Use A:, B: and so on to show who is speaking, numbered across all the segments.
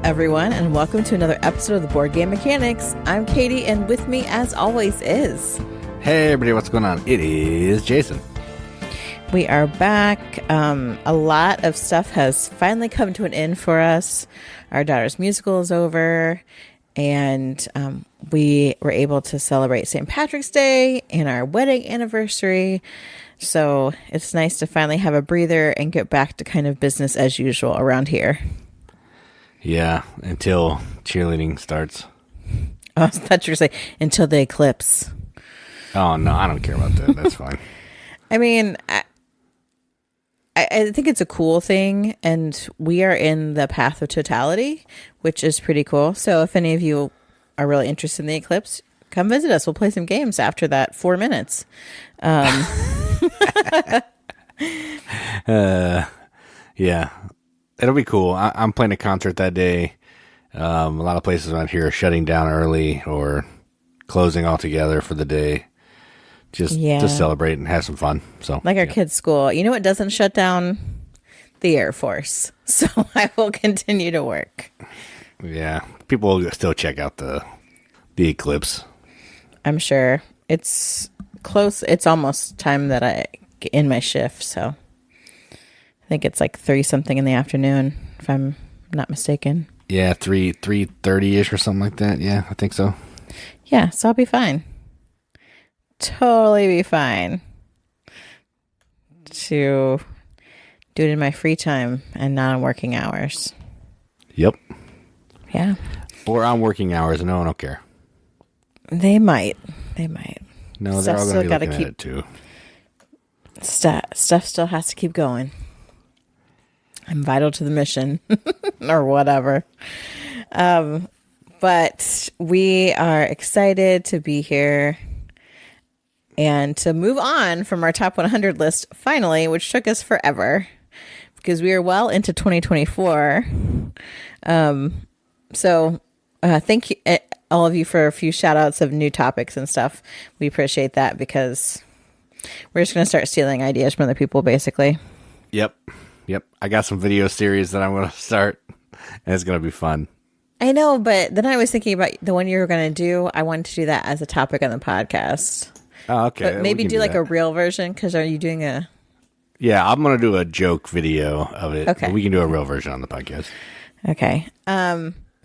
A: everyone, and welcome to another episode of the Board Game Mechanics. I'm Katie, and with me, as always, is...
B: Hey, everybody, what's going on? It is Jason.
A: We are back. A lot of stuff has finally come to an end for us. Our daughter's musical is over, and we were able to celebrate St. Patrick's Day and our wedding anniversary. So it's nice to finally have a breather and get back to kind of business as usual around here.
B: Yeah, until cheerleading starts.
A: Oh, I thought you were saying until the eclipse.
B: Oh, no, I don't care about that. That's fine.
A: I mean, I think it's a cool thing, and we are in the path of totality, which is pretty cool. So if any of you are really interested in the eclipse, come visit us. We'll play some games after that 4 minutes.
B: Yeah, it'll be cool. I'm playing a concert that day. A lot of places around here are shutting down early or closing altogether for the day. Just to celebrate and have some fun. So,
A: like our kids' school. You know what doesn't shut down? The Air Force. So I will continue to work.
B: Yeah, people will still check out the eclipse.
A: I'm sure. It's close. It's almost time that I get in my shift, so I think it's like 30-something in the afternoon, if I'm not mistaken.
B: Yeah, 3:30-ish or something like that. Yeah, I think so.
A: Yeah, so I'll be fine. Totally be fine to do it in my free time and not on working hours.
B: Yep.
A: Yeah.
B: Or on working hours, and no one will care.
A: They might.
B: No, they're all going to be looking at it too.
A: Stuff still has to keep going. I'm vital to the mission or whatever. But we are excited to be here and to move on from our top 100 list finally, which took us forever because we are well into 2024. So thank you all of you for a few shout outs of new topics and stuff. We appreciate that because we're just going to start stealing ideas from other people, basically.
B: Yep. I got some video series that I'm going to start, and it's going to be fun.
A: I know, but then I was thinking about the one you were going to do. I wanted to do that as a topic on the podcast.
B: Oh, okay.
A: But maybe do like a real version, because are you doing a...
B: Yeah, I'm going to do a joke video of it.
A: Okay.
B: But we can do a real version on the podcast.
A: Okay.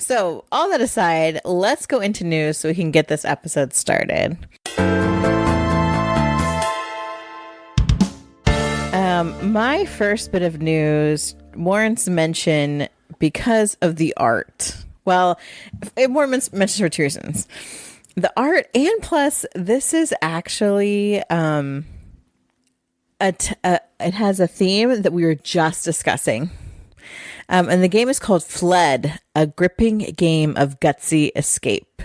A: So all that aside, let's go into news so we can get this episode started. My first bit of news warrants mention because of the art. Well, it warrants mention for two reasons. The art, and plus, this is actually it has a theme that we were just discussing. And the game is called Fled, a gripping game of gutsy escape.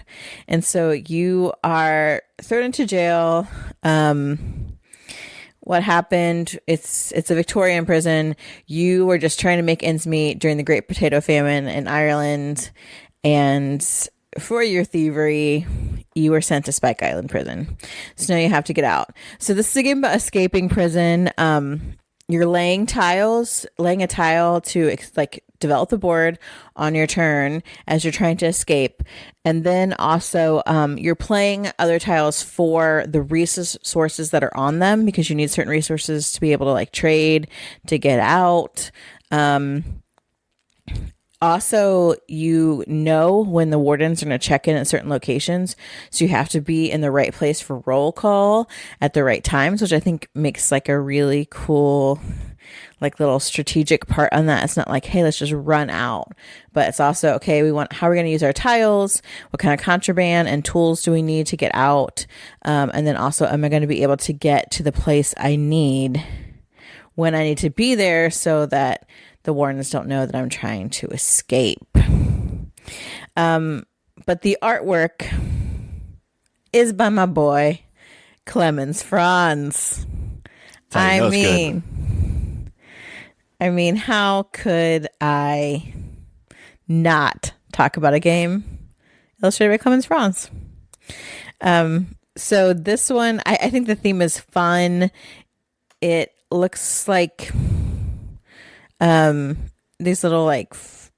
A: And so you are thrown into jail. What happened? It's a Victorian prison. You were just trying to make ends meet during the Great Potato Famine in Ireland. And for your thievery, you were sent to Spike Island prison. So now you have to get out. So this is a game about escaping prison. You're laying a tile to develop the board on your turn as you're trying to escape. And then also you're playing other tiles for the resources that are on them, because you need certain resources to be able to trade to get out. Also, you know when the wardens are going to check in at certain locations, so you have to be in the right place for roll call at the right times, which I think makes a really cool little strategic part on that. It's not hey, let's just run out, but it's also how are we going to use our tiles? What kind of contraband and tools do we need to get out? And then also, am I going to be able to get to the place I need when I need to be there so that the wardens don't know that I'm trying to escape. But the artwork is by my boy, Clemens Franz. I mean, how could I not talk about a game illustrated by Clemens Franz? So this one, I think the theme is fun. It looks like these little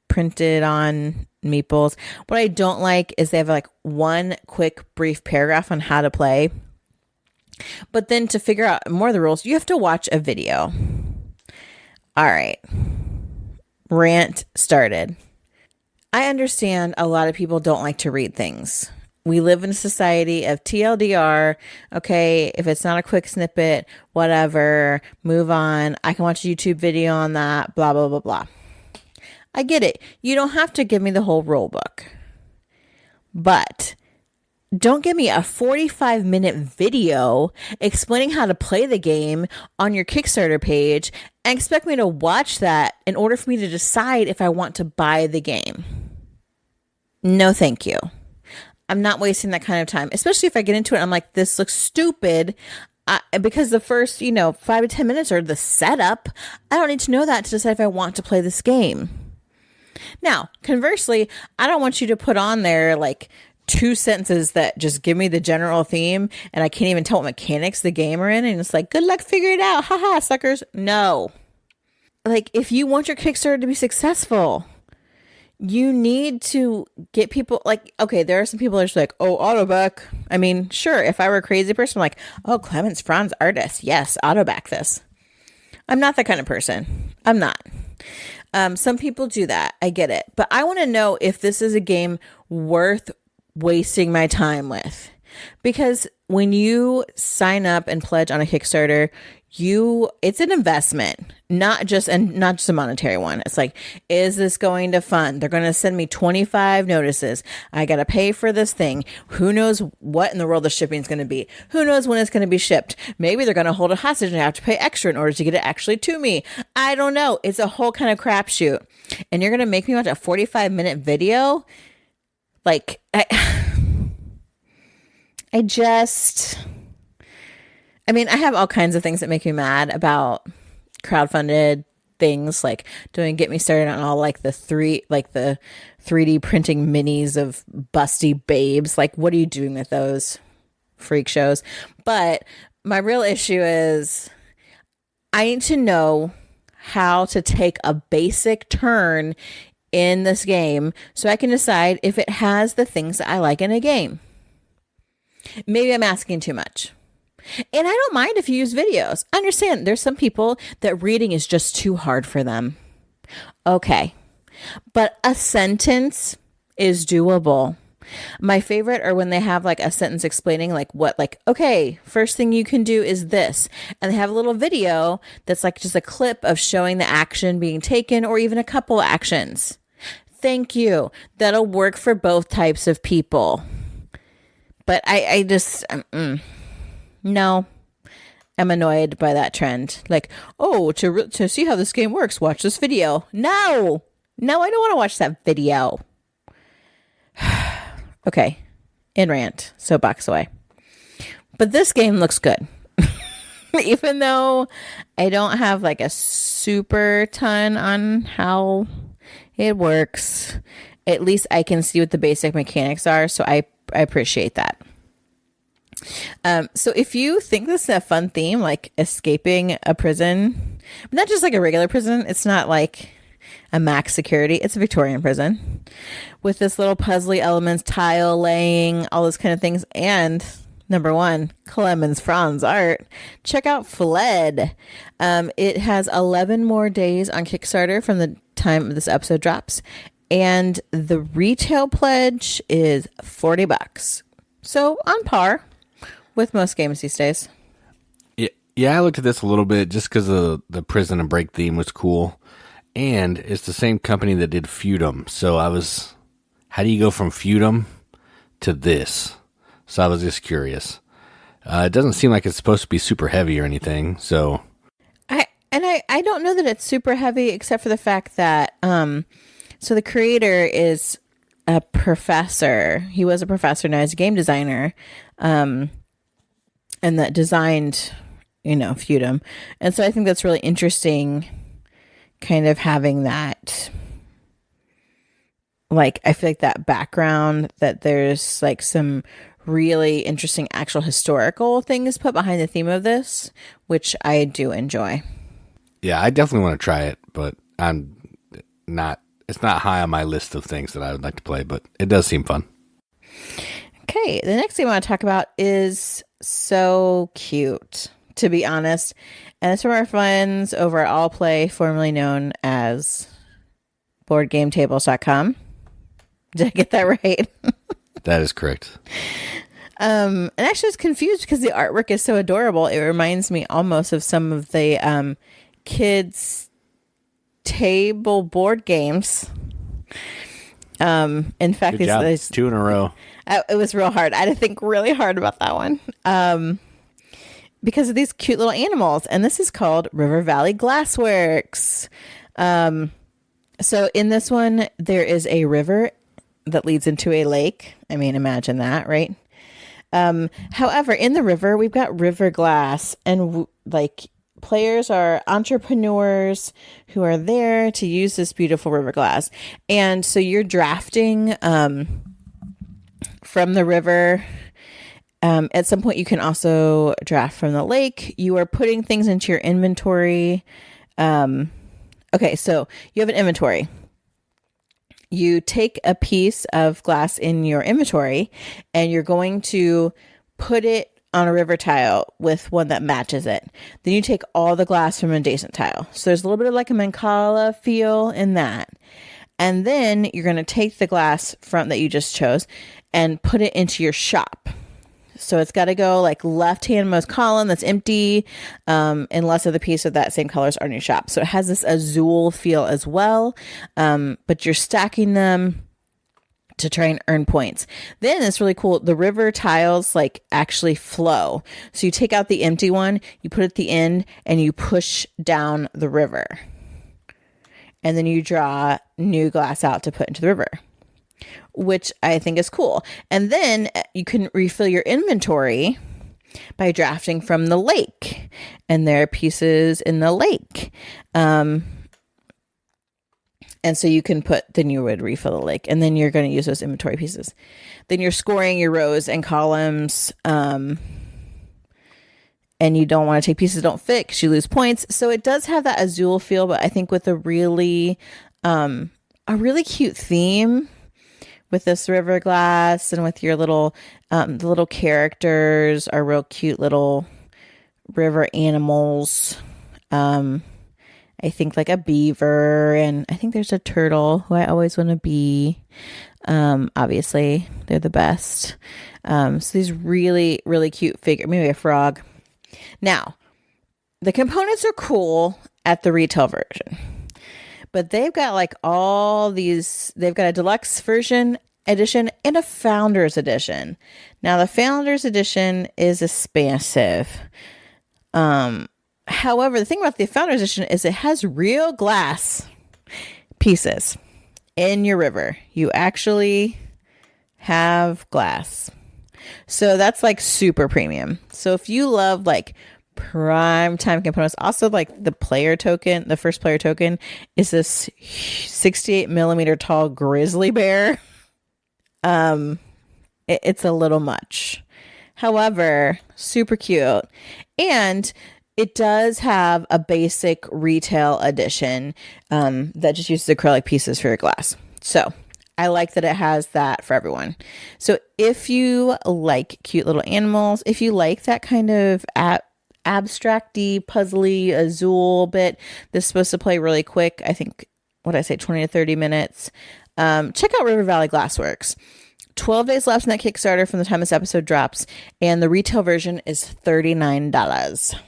A: printed on meeples. What I don't like is they have like one quick brief paragraph on how to play. But then to figure out more of the rules, you have to watch a video. All right. Rant started. I understand a lot of people don't like to read things. We live in a society of TLDR. Okay, if it's not a quick snippet, whatever, move on. I can watch a YouTube video on that, blah, blah, blah, blah. I get it. You don't have to give me the whole rule book. But don't give me a 45-minute video explaining how to play the game on your Kickstarter page and expect me to watch that in order for me to decide if I want to buy the game. No, thank you. I'm not wasting that kind of time, especially if I get into it. I'm like, this looks stupid. Because the first, 5 to 10 minutes are the setup. I don't need to know that to decide if I want to play this game. Now, conversely, I don't want you to put on there like 2 sentences that just give me the general theme and I can't even tell what mechanics the game are in. And it's like, good luck figuring it out. Haha, suckers. No. Like, if you want your Kickstarter to be successful, you need to get people like, okay, there are some people that are just like, oh, autoback. I mean, sure, if I were a crazy person, I'm like, oh, Clemens Franz artist. Yes, autoback this. I'm not that kind of person. I'm not. Some people do that. I get it. But I want to know if this is a game worth wasting my time with. Because when you sign up and pledge on a Kickstarter, it's an investment, not just a monetary one. It's like, is this going to fund? They're going to send me 25 notices. I got to pay for this thing. Who knows what in the world the shipping is going to be? Who knows when it's going to be shipped? Maybe they're going to hold a hostage and I have to pay extra in order to get it actually to me. I don't know. It's a whole kind of crapshoot. And you're going to make me watch a 45-minute video? Like, I have all kinds of things that make me mad about crowdfunded things, like don't get me started on all like the 3D printing minis of busty babes. Like, what are you doing with those freak shows? But my real issue is I need to know how to take a basic turn in this game so I can decide if it has the things that I like in a game. Maybe I'm asking too much. And I don't mind if you use videos. I understand there's some people that reading is just too hard for them. Okay. But a sentence is doable. My favorite are when they have like a sentence explaining okay, first thing you can do is this. And they have a little video that's like just a clip of showing the action being taken or even a couple actions. Thank you. That'll work for both types of people. But I just, no, I'm annoyed by that trend. Like, oh, to see how this game works, watch this video. No, I don't want to watch that video. Okay, in rant, soapbox away. But this game looks good. Even though I don't have like a super ton on how it works, at least I can see what the basic mechanics are. So I appreciate that. So if you think this is a fun theme, like escaping a prison, not just like a regular prison, it's not like a max security, it's a Victorian prison with this little puzzly elements, tile laying, all those kind of things. And number 1, Clemens Franz art. Check out Fled. It has 11 more days on Kickstarter from the time this episode drops. And the retail pledge is $40. So on par with most games these days.
B: Yeah, I looked at this a little bit just because the prison and break theme was cool. And it's the same company that did Feudum. So how do you go from Feudum to this? So I was just curious. It doesn't seem like it's supposed to be super heavy or anything. So
A: I don't know that it's super heavy except for the fact that, so the creator is a professor. He was a professor, now he's a game designer, and that designed, Feudum. And so I think that's really interesting, kind of having that, like, I feel like that background, that there's like some really interesting actual historical things put behind the theme of this, which I do enjoy.
B: Yeah, I definitely want to try it, but I'm not it's not high on my list of things that I would like to play, but it does seem fun.
A: Okay, the next thing I want to talk about is so cute, to be honest. And it's from our friends over at All Play, formerly known as BoardGameTables.com. Did I get that right?
B: That is correct.
A: And actually I was confused because the artwork is so adorable. It reminds me almost of some of the kids' table board games. In fact,
B: Good job. 2 in a row.
A: It was real hard. I had to think really hard about that one. Because of these cute little animals. And this is called Valley Glassworks. So in this one, there is a river that leads into a lake. I mean, imagine that, right? However, in the river, we've got river glass, and players are entrepreneurs who are there to use this beautiful river glass. And so you're drafting from the river. At some point, you can also draft from the lake. You are putting things into your inventory. Okay, so you have an inventory. You take a piece of glass in your inventory and you're going to put it on a river tile with one that matches it. Then you take all the glass from an adjacent tile. So there's a little bit of like a Mancala feel in that. And then you're going to take the glass from that you just chose and put it into your shop. So it's got to go like left-hand most column that's empty, unless the piece of that same colors are in your shop. So it has this azul feel as well, but you're stacking them to try and earn points. Then it's really cool. The river tiles like actually flow. So you take out the empty one, you put it at the end, and you push down the river. And then you draw new glass out to put into the river, which I think is cool. And then you can refill your inventory by drafting from the lake. And there are pieces in the lake. And so you can then you would refill the lake. And then you're going to use those inventory pieces. Then you're scoring your rows and columns. And you don't want to take pieces that don't fit because you lose points. So it does have that azul feel, but I think with a really cute theme. With this river glass and with your little, the little characters are real cute little river animals. I think like a beaver, and I think there's a turtle who I always want to be. Obviously, they're the best. So these really, really cute figure, maybe a frog. Now, the components are cool at the retail version. But they've got like all these, they've got a deluxe edition and a founder's edition. Now the founder's edition is expensive. However, the thing about the founder's edition is it has real glass pieces in your river. You actually have glass. So that's like super premium. So if you love like prime time components, also like the first player token is this 68 millimeter tall grizzly bear. It's a little much. However, super cute. And it does have a basic retail edition that just uses acrylic pieces for your glass. So I like that it has that for everyone. So if you like cute little animals, if you like that kind of abstracty, puzzly, azul bit, this is supposed to play really quick. I think, 20 to 30 minutes. Check out Valley Glassworks. 12 days left in that Kickstarter from the time this episode drops, and the retail version is $39.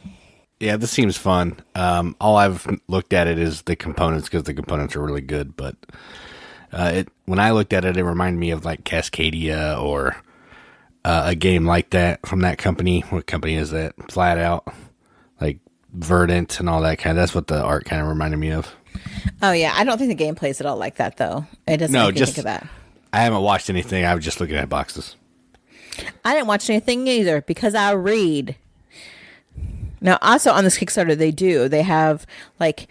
B: Yeah, this seems fun. All I've looked at it is the components because the components are really good. But when I looked at it, it reminded me of like Cascadia or a game like that from that company. What company is that? Flat Out, like Verdant and all that kind of. That's what the art kind of reminded me of.
A: Oh yeah, I don't think the game plays at all like that though. It doesn't make me think of that.
B: I haven't watched anything. I was just looking at boxes.
A: I didn't watch anything either because I read. Now, also on this Kickstarter, they have like,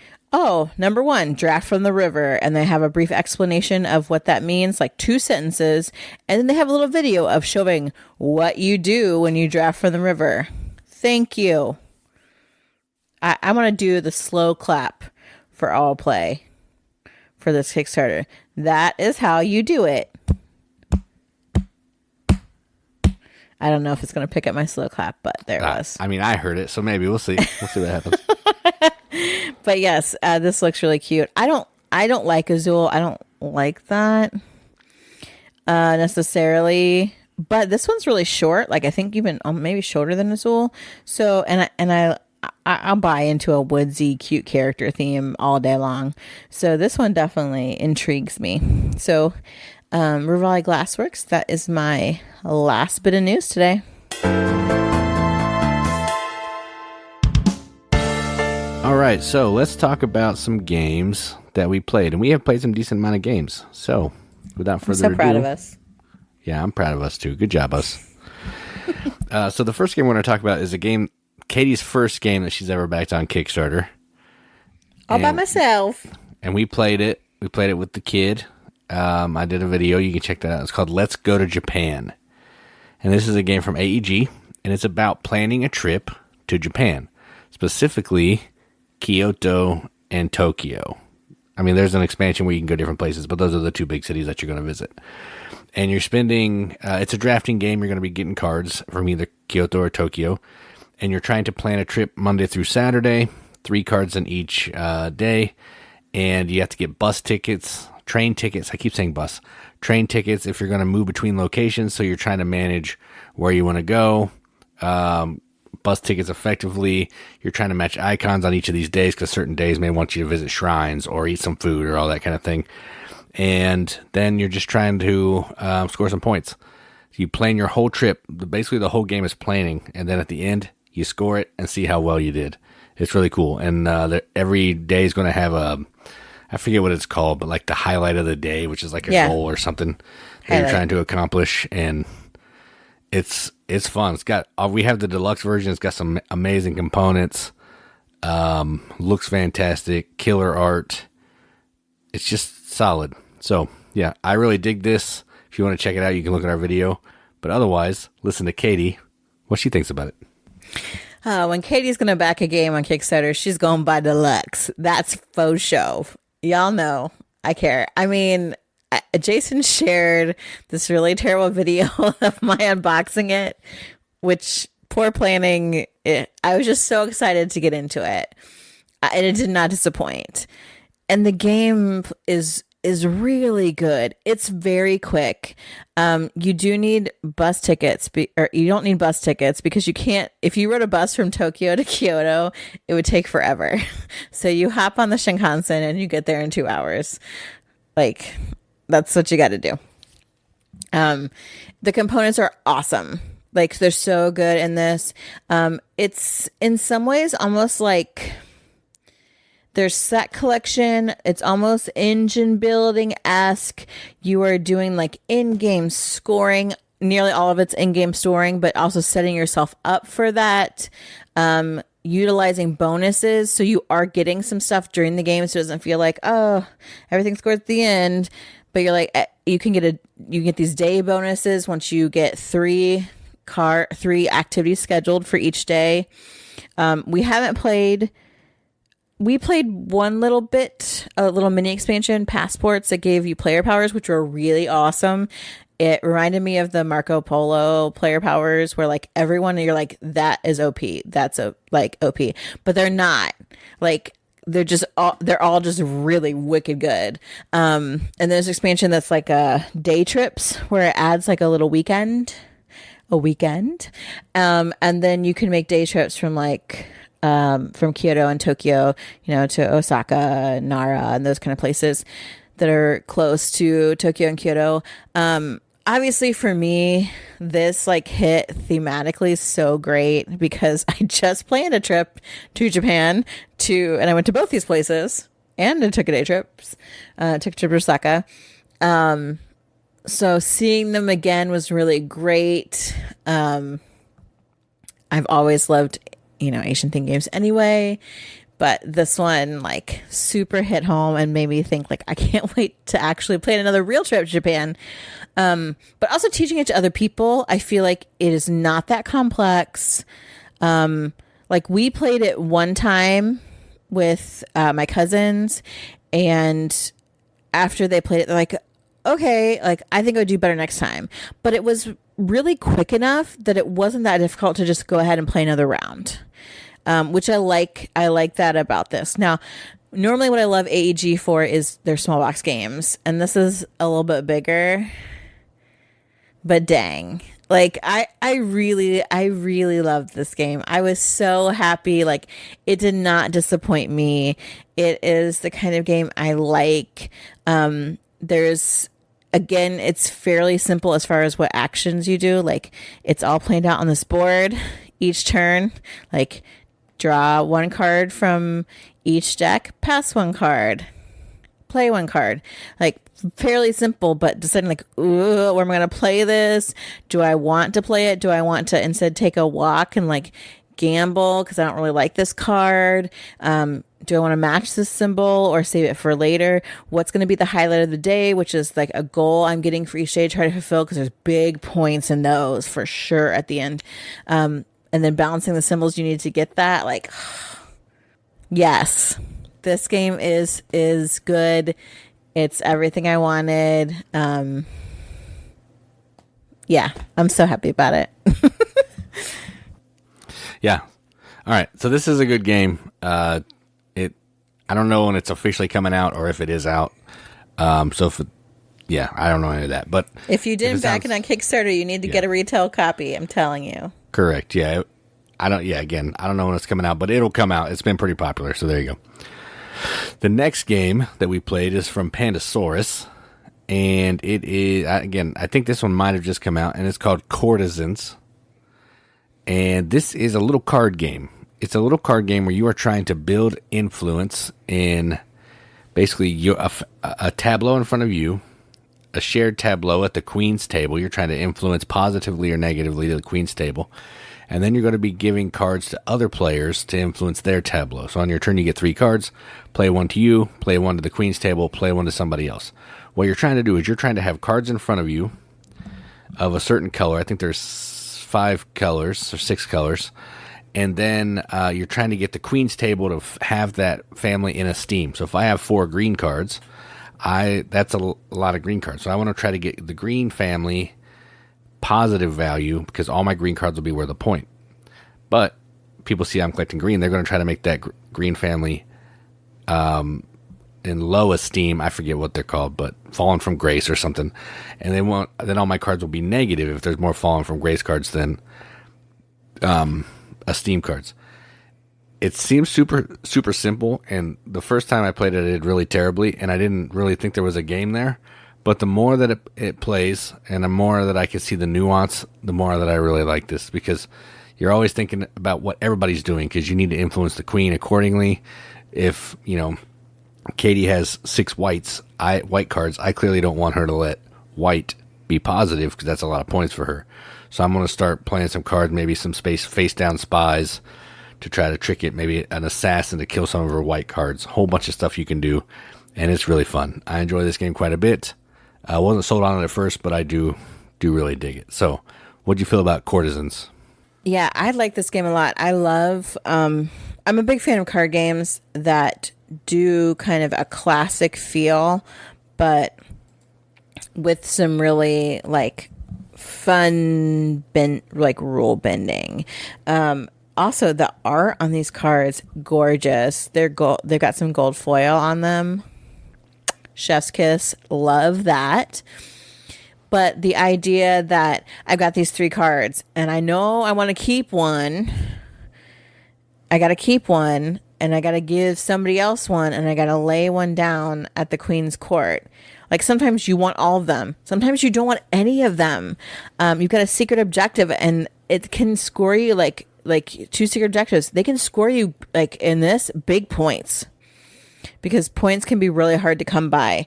A: number 1, draft from the river. And they have a brief explanation of what that means, like 2 sentences. And then they have a little video of showing what you do when you draft from the river. Thank you. I want to do the slow clap for All Play for this Kickstarter. That is how you do it. I don't know if it's going to pick up my slow clap, but there it was.
B: I mean, I heard it, so maybe we'll see. We'll see what happens.
A: But yes, this looks really cute. I don't like Azul. I don't like that necessarily. But this one's really short. Like I think even maybe shorter than Azul. So I'll buy into a woodsy, cute character theme all day long. So this one definitely intrigues me. So Valley Glassworks, that is my last bit of news today.
B: All right, so let's talk about some games that we played. And we have played some decent amount of games. So without further ado.
A: I'm so proud of us.
B: Yeah, I'm proud of us too. Good job, us. So the first game we're going to talk about is a game, Katie's first game that she's ever backed on Kickstarter.
A: All by myself.
B: And we played it. We played it with the kid. I did a video. You can check that out. It's called Let's Go to Japan. And this is a game from AEG. And it's about planning a trip to Japan. Specifically, Kyoto and Tokyo. I mean, there's an expansion where you can go different places, but those are the two big cities that you're going to visit. And you're spending, it's a drafting game. You're going to be getting cards from either Kyoto or Tokyo. And you're trying to plan a trip Monday through Saturday, 3 cards in each day. And you have to get bus tickets, train tickets. I keep saying bus. Train tickets if you're going to move between locations. So you're trying to manage where you want to go. Bus tickets effectively. You're trying to match icons on each of these days because certain days may want you to visit shrines or eat some food or all that kind of thing. And then you're just trying to score some points. You plan your whole trip. Basically, the whole game is planning. And then at the end, you score it and see how well you did. It's really cool. And every day is going to have I forget what it's called, but like the highlight of the day, which is like a goal or something that you're trying to accomplish. And it's fun. It's got, we have the deluxe version. It's got some amazing components. Looks fantastic. Killer art. It's just solid. So yeah, I really dig this. If you want to check it out, you can look at our video. But otherwise, listen to Katie, what she thinks about it.
A: When Katie's going to back a game on Kickstarter, she's going by deluxe. That's faux show. Y'all know I care. I mean, Jason shared this really terrible video of my unboxing it, which poor planning. I was just so excited to get into it. And it did not disappoint. And the game is really good. It's very quick. You do need bus tickets, or you don't need bus tickets because you can't. If you rode a bus from Tokyo to Kyoto, it would take forever. So you hop on the Shinkansen and you get there in 2 hours. Like that's what you got to do. The components are awesome. Like they're so good in this. It's in some ways almost like. There's set collection. It's almost engine building-esque. You are doing like in-game scoring. Nearly all of it's in-game scoring, but also setting yourself up for that. Utilizing bonuses. So you are getting some stuff during the game. So it doesn't feel like, oh, everything's scored at the end. But you're like, you get these day bonuses once you get 3 activities scheduled for each day. We played one little bit, a little mini expansion, Passports, that gave you player powers, which were really awesome. It reminded me of the Marco Polo player powers where like everyone, you're like, that is OP. That's OP, but they're not. Like they're all just really wicked good. And there's expansion that's like day trips where it adds like a little weekend. And then you can make day trips from from Kyoto and Tokyo, to Osaka, Nara, and those kind of places that are close to Tokyo and Kyoto. Obviously for me, this hit thematically so great because I just planned a trip to Japan and I went to both these places and I took a day trip, took a trip to Osaka. So seeing them again was really great. I've always loved Asian themed games anyway, but this one super hit home and made me think I can't wait to actually plan another real trip to Japan. But also teaching it to other people, I feel like it is not that complex. We played it one time with my cousins, and after they played it, they're like, okay, like I think I would do better next time. But it was really quick enough that it wasn't that difficult to just go ahead and play another round, which I like. I like that about this. Now, normally what I love AEG for is their small box games, and this is a little bit bigger. But dang, like I really loved this game. I was so happy. Like it did not disappoint me. It is the kind of game I like. There's again, it's fairly simple as far as what actions you do. Like it's all planned out on this board each turn. Like draw one card from each deck, pass one card, play one card. Like fairly simple, but deciding like, ooh, where am I going to play this? Do I want to play it? Do I want to instead take a walk and like gamble because I don't really like this card? Do I want to match this symbol or save it for later? What's going to be the highlight of the day, which is like a goal I'm getting for each day to try to fulfill, because there's big points in those for sure at the end. And then balancing the symbols you need to get that. Like, yes, this game is good. It's everything I wanted. Yeah, I'm so happy about it.
B: Yeah. All right. So this is a good game. I don't know when it's officially coming out or if it is out. So yeah, I don't know any of that. But
A: if you didn't back it on Kickstarter, you need to get a retail copy. I'm telling you.
B: Correct. Yeah. Again, I don't know when it's coming out, but it'll come out. It's been pretty popular. So there you go. The next game that we played is from Pandasaurus, and it is, again, I think this one might have just come out, and it's called Courtisans. And this is a little card game. It's a little card game where you are trying to build influence in basically a tableau in front of you, a shared tableau at the queen's table. You're trying to influence positively or negatively the queen's table. And then you're going to be giving cards to other players to influence their tableau. So on your turn, you get 3 cards. Play one to you, play one to the queen's table, play one to somebody else. What you're trying to do is you're trying to have cards in front of you of a certain color. I think there's 5 colors or 6 colors. And then you're trying to get the queen's table to have that family in esteem. So if I have 4 green cards, that's a lot of green cards. So I want to try to get the green family positive value, because all my green cards will be worth a point. But people see I'm collecting green, they're going to try to make that green family in low esteem. I forget what they're called, but fallen from grace or something. And then all my cards will be negative if there's more fallen from grace cards than esteem cards. It seems super, super simple. And the first time I played it, I did really terribly, and I didn't really think there was a game there. But the more that it plays, and the more that I can see the nuance, the more that I really like this, because you're always thinking about what everybody's doing, because you need to influence the queen accordingly. If, Katie has 6 white cards, I clearly don't want her to let white be positive, because that's a lot of points for her. So I'm going to start playing some cards, maybe some face down spies to try to trick it, maybe an assassin to kill some of her white cards. A whole bunch of stuff you can do, and it's really fun. I enjoy this game quite a bit. I wasn't sold on it at first, but I do really dig it. So, what'd you feel about Courtisans?
A: Yeah, I like this game a lot. I love, I'm a big fan of card games that do kind of a classic feel, but with some really like fun, rule bending. Also, the art on these cards, gorgeous. They've got some gold foil on them. Chef's kiss, love that. But the idea that I've got these 3 cards and I know I want to keep one, I got to keep one, and I got to give somebody else one, and I got to lay one down at the queen's court. Like sometimes you want all of them, sometimes you don't want any of them. You've got a secret objective, and it can score you like 2 secret objectives. They can score you like in this big points, because points can be really hard to come by.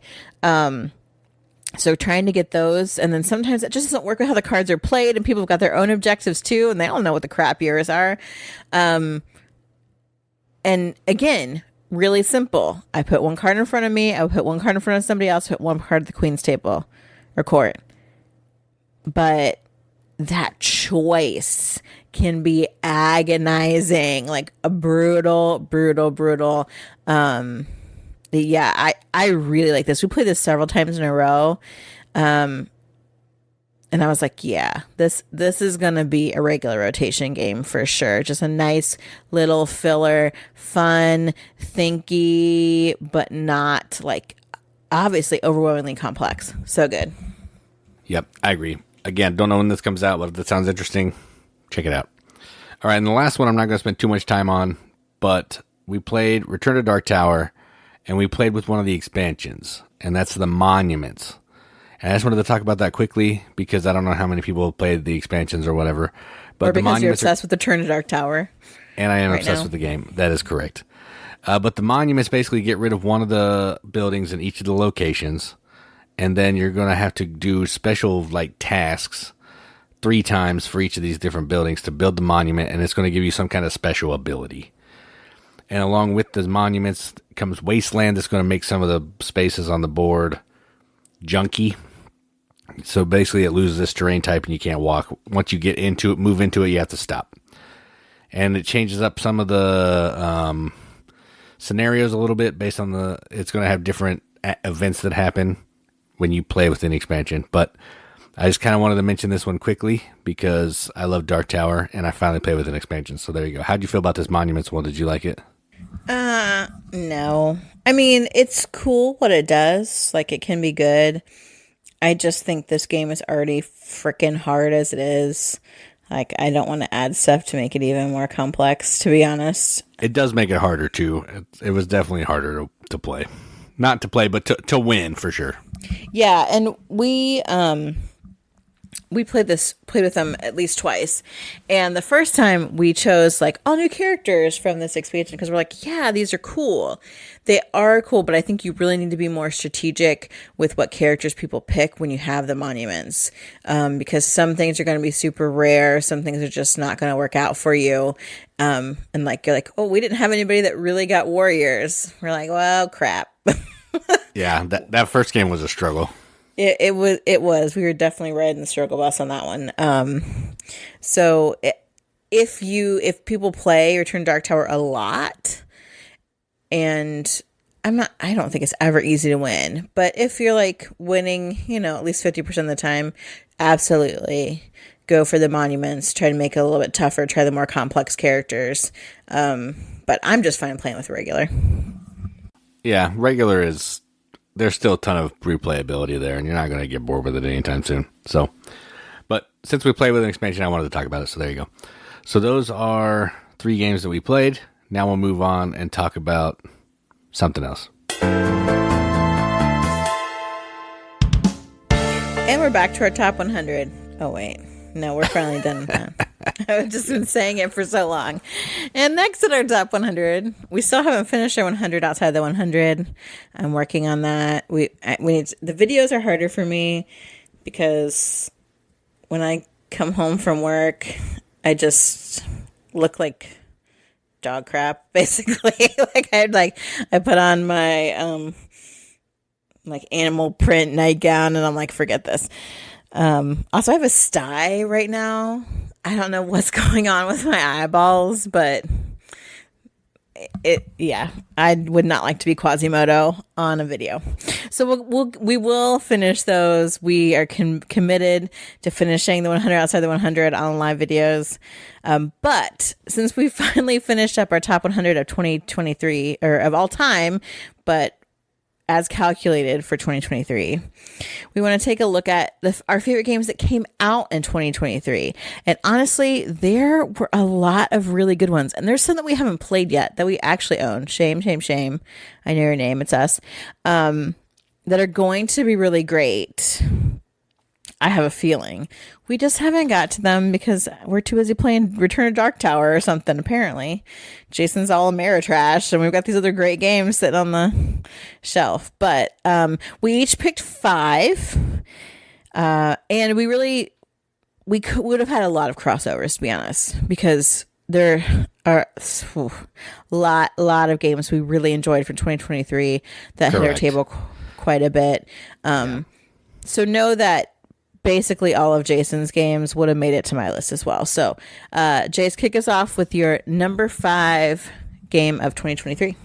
A: So trying to get those, and then sometimes it just doesn't work with how the cards are played, and people have got their own objectives too, and they all know what the crap yours are. And again, really simple. I put 1 card in front of me, I would put 1 card in front of somebody else, put 1 card at the queen's table or court. But that choice can be agonizing, like a brutal Yeah, I really like this. We played this several times in a row. And I was like, yeah, this is going to be a regular rotation game for sure. Just a nice little filler, fun, thinky, but not like obviously overwhelmingly complex. So good.
B: Yep, I agree. Again, don't know when this comes out, but if that sounds interesting, check it out. All right, and the last one I'm not going to spend too much time on, but we played Return to Dark Tower, and we played with one of the expansions, and that's the Monuments. And I just wanted to talk about that quickly because I don't know how many people have played the expansions or whatever. But
A: or because you're obsessed with the Return to Dark Tower.
B: And I am obsessed with the game. That is correct. But the monuments basically get rid of one of the buildings in each of the locations. And then you're going to have to do special like tasks 3 times for each of these different buildings to build the monument. And it's going to give you some kind of special ability. And along with the monuments comes Wasteland that's going to make some of the spaces on the board junky. So basically it loses this terrain type and you can't walk. Once you get into it, move into it, you have to stop. And it changes up some of the scenarios a little bit based on it's going to have different events that happen when you play within the expansion. But I just kind of wanted to mention this one quickly because I love Dark Tower and I finally played with an expansion. So there you go. How'd you feel about this Monuments one? Did you like it?
A: No. I mean, it's cool what it does. Like, it can be good. I just think this game is already freaking hard as it is. Like, I don't want to add stuff to make it even more complex, to be honest.
B: It does make it harder, too. It was definitely harder to play. Not to play, but to win, for sure.
A: Yeah, and we played with them at least twice. And the first time we chose like all new characters from this expansion because we're like, yeah, these are cool. They are cool, but I think you really need to be more strategic with what characters people pick when you have the monuments. Because some things are going to be super rare. Some things are just not going to work out for you. And like, you're like, oh, we didn't have anybody that really got warriors. We're like, well, crap.
B: Yeah, that first game was a struggle.
A: It was. We were definitely riding the struggle bus on that one. So if people play Return to Dark Tower a lot, and I don't think it's ever easy to win, but if you're like winning, at least 50% of the time, absolutely go for the monuments, try to make it a little bit tougher, try the more complex characters. But I'm just fine playing with regular.
B: Yeah, regular is... There's still a ton of replayability there, and you're not going to get bored with it anytime soon. So, but since we played with an expansion, I wanted to talk about it, so there you go. So those are 3 games that we played. Now we'll move on and talk about something else.
A: And we're back to our top 100. Oh, wait. No, we're finally done with that. I've just been saying it for so long. And next at our top 100, we still haven't finished our 100 outside the 100. I'm working on that. We need the videos are harder for me because when I come home from work, I just look like dog crap, basically. I put on my like animal print nightgown and I'm like, forget this. Also I have a sty right now. I don't know what's going on with my eyeballs, but I would not like to be Quasimodo on a video. So we will finish those. We are committed to finishing the 100 outside the 100 on live videos. But since we finally finished up our top 100 of 2023 or of all time, but as calculated for 2023, we want to take a look at our favorite games that came out in 2023. And honestly, there were a lot of really good ones. And there's some that we haven't played yet that we actually own. Shame, shame, shame. I know your name. It's us. That are going to be really great. I have a feeling. We just haven't got to them because we're too busy playing Return to Dark Tower or something, apparently. Jason's all Ameritrash, and we've got these other great games sitting on the shelf. But we each picked 5, and we would have had a lot of crossovers, to be honest, because there are a lot of games we really enjoyed for 2023 that hit our table quite a bit. So know that basically all of Jason's games would have made it to my list as well. So, Jace, kick us off with your number 5 game of 2023.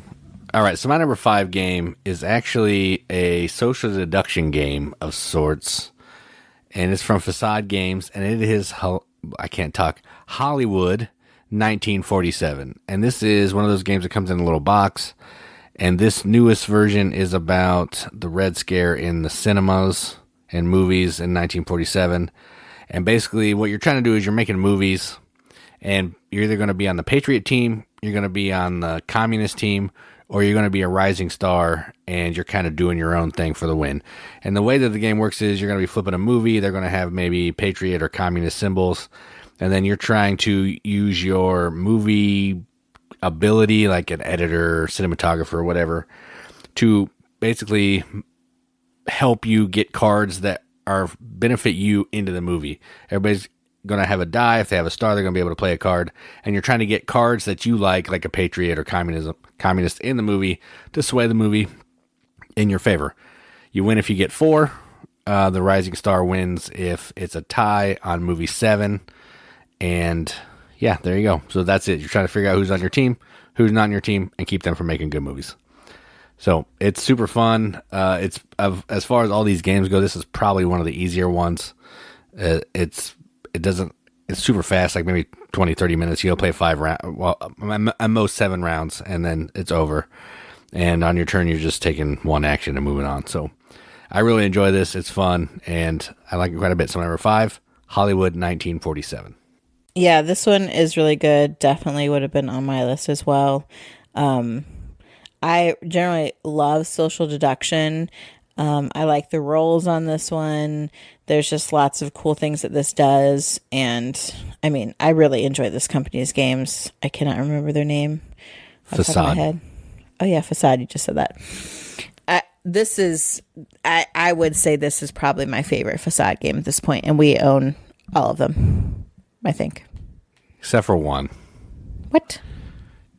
B: All right, so my number 5 game is actually a social deduction game of sorts, and it's from Facade Games, and it is, I can't talk, Hollywood 1947. And this is one of those games that comes in a little box, and this newest version is about the Red Scare in the cinemas and movies in 1947. And basically what you're trying to do is you're making movies, and you're either going to be on the Patriot team, you're going to be on the Communist team, or you're going to be a rising star, and you're kind of doing your own thing for the win. And the way that the game works is you're going to be flipping a movie. They're going to have maybe Patriot or Communist symbols, and then you're trying to use your movie ability, like an editor, cinematographer, or whatever, to basically help you get cards that are benefit you into the movie. Everybody's going to have a die. If they have a star, they're going to be able to play a card, and you're trying to get cards that you like a Patriot or Communist in the movie to sway the movie in your favor. You win if you get 4. The rising star wins if it's a tie on movie 7. And yeah, there you go. So that's it. You're trying to figure out who's on your team, who's not on your team, and keep them from making good movies. So it's super fun. As far as all these games go, this is probably one of the easier ones. It's super fast, like maybe 20, 30 minutes. You'll play 5 rounds, well, at most 7 rounds, and then it's over. And on your turn, you're just taking one action and moving on. So I really enjoy this. It's fun, and I like it quite a bit. So number 5, Hollywood 1947.
A: Yeah, this one is really good. Definitely would have been on my list as well. I generally love social deduction. I like the rolls on this one. There's just lots of cool things that this does. And I mean, I really enjoy this company's games. I cannot remember their name off the top of my head. Oh yeah, Facade. You just said that. I would say this is probably my favorite Facade game at this point, and we own all of them, I think.
B: Except for one.
A: What?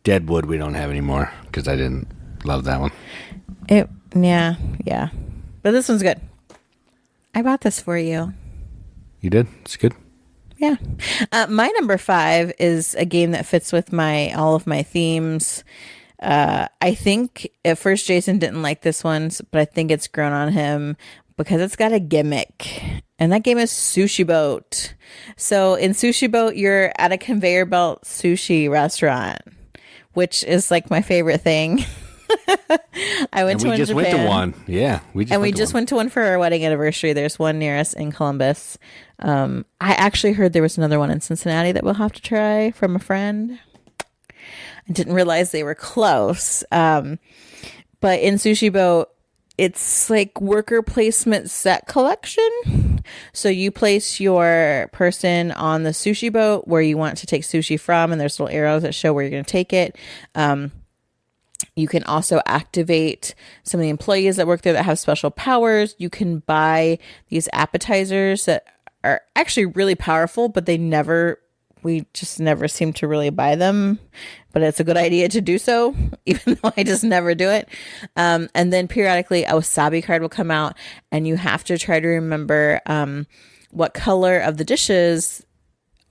B: Deadwood we don't have anymore because I didn't love that one.
A: Yeah. But this one's good. I bought this for you.
B: You did? It's good.
A: Yeah. My number 5 is a game that fits with all of my themes. I think at first Jason didn't like this one, but I think it's grown on him because it's got a gimmick. And that game is Sushi Boat. So in Sushi Boat, you're at a conveyor belt sushi restaurant, which is like my favorite thing. I went to one in Japan. We just went to one.
B: Yeah.
A: We just went to one for our wedding anniversary. There's one near us in Columbus. I actually heard there was another one in Cincinnati that we'll have to try from a friend. I didn't realize they were close. But in Sushi Boat, it's like worker placement set collection. So you place your person on the sushi boat where you want to take sushi from, and there's little arrows that show where you're going to take it. You can also activate some of the employees that work there that have special powers. You can buy these appetizers that are actually really powerful, but we just never seem to really buy them. But it's a good idea to do so, even though I just never do it. And then periodically a wasabi card will come out, and you have to try to remember what color of the dishes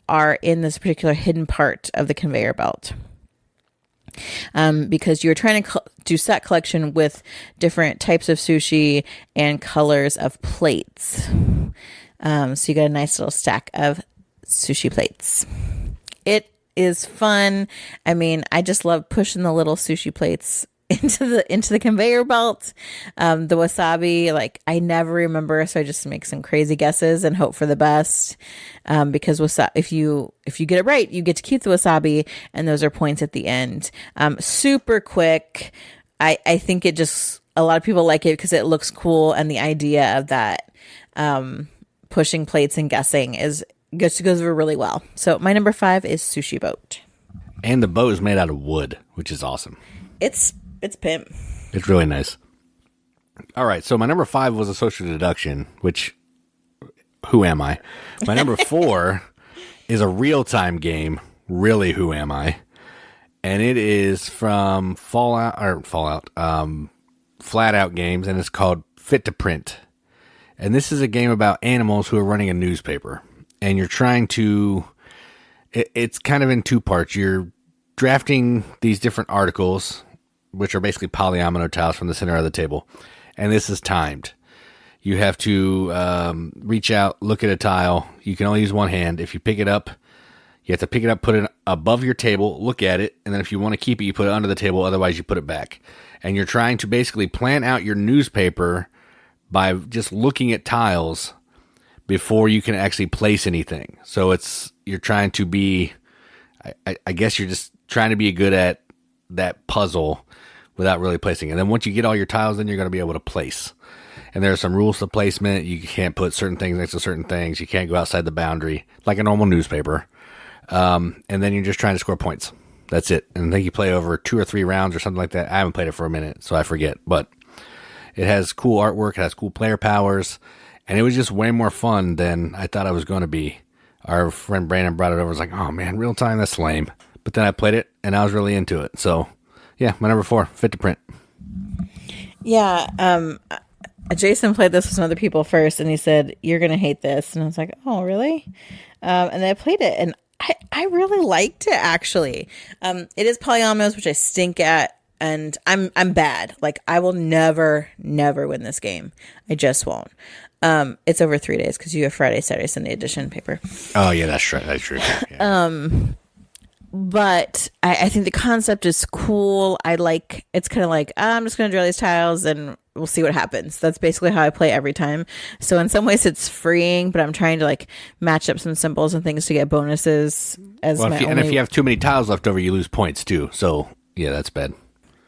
A: are in this particular hidden part of the conveyor belt. Because you're trying to do set collection with different types of sushi and colors of plates. So you got a nice little stack of sushi plates. It is fun. I mean, I just love pushing the little sushi plates into the conveyor belt. The wasabi, like I never remember, so I just make some crazy guesses and hope for the best. Because if you get it right, you get to keep the wasabi, and those are points at the end. Super quick. I think a lot of people like it because it looks cool, and the idea of that pushing plates and guessing goes over really well. So my number 5 is Sushi Boat.
B: And the boat is made out of wood, which is awesome.
A: It's pimp.
B: It's really nice. All right, so my number 5 was a social deduction, which, who am I? My number 4 is a real-time game, really who am I? And it is from Flat Out Games, and it's called Fit to Print. And this is a game about animals who are running a newspaper. And you're trying to, it's kind of in 2 parts. You're drafting these different articles which are basically polyomino tiles from the center of the table. And this is timed. You have to reach out, look at a tile. You can only use one hand. If you pick it up, you have to pick it up, put it above your table, look at it, and then if you want to keep it, you put it under the table. Otherwise, you put it back. And you're trying to basically plan out your newspaper by just looking at tiles before you can actually place anything. So you're trying to be, I guess you're just trying to be good at that puzzle without really placing it. And then once you get all your tiles, then you're going to be able to place. And there are some rules to placement. You can't put certain things next to certain things. You can't go outside the boundary like a normal newspaper. And then you're just trying to score points. That's it. And I think you play over 2 or 3 rounds or something like that. I haven't played it for a minute, so I forget. But it has cool artwork. It has cool player powers. And it was just way more fun than I thought it was going to be. Our friend Brandon brought it over. I was like, oh, man, real time, that's lame. But then I played it, and I was really into it. So, yeah, my number 4, fit to print.
A: Yeah, Jason played this with some other people first, and he said, you're going to hate this. And I was like, oh, really? And then I played it, and I really liked it, actually. It is polyominoes, which I stink at, and I'm bad. Like, I will never win this game. I just won't. It's over 3 days because you have Friday, Saturday, Sunday edition paper.
B: Oh, yeah, that's true. That's true. Yeah.
A: But I think the concept is cool. It's kind of like, I'm just going to draw these tiles and we'll see what happens. That's basically how I play every time. So in some ways it's freeing, but I'm trying to like match up some symbols and things to get bonuses as
B: well, if you have too many tiles left over, you lose points too. So yeah, that's bad.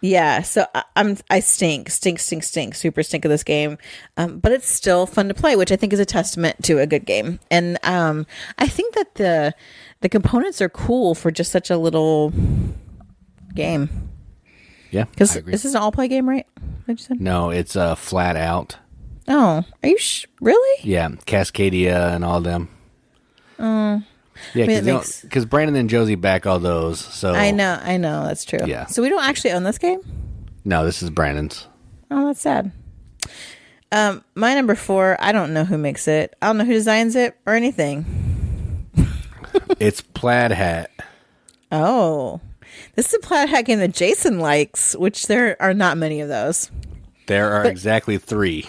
A: Yeah, so I stink, super stink of this game, but it's still fun to play, which I think is a testament to a good game. And I think that the components are cool for just such a little game.
B: Yeah,
A: because this is an all play game, right? What'd you say?
B: No, it's flat out.
A: Oh, are you really?
B: Yeah, Cascadia and all them.
A: Oh.
B: Yeah, because Brandon and Josie back all those. So
A: I know, that's true.
B: Yeah.
A: So we don't actually own this game?
B: No, this is Brandon's.
A: Oh, that's sad. My number 4, I don't know who makes it. I don't know who designs it or anything.
B: It's Plaid Hat.
A: Oh. This is a Plaid Hat game that Jason likes, which there are not many of those.
B: There are exactly 3.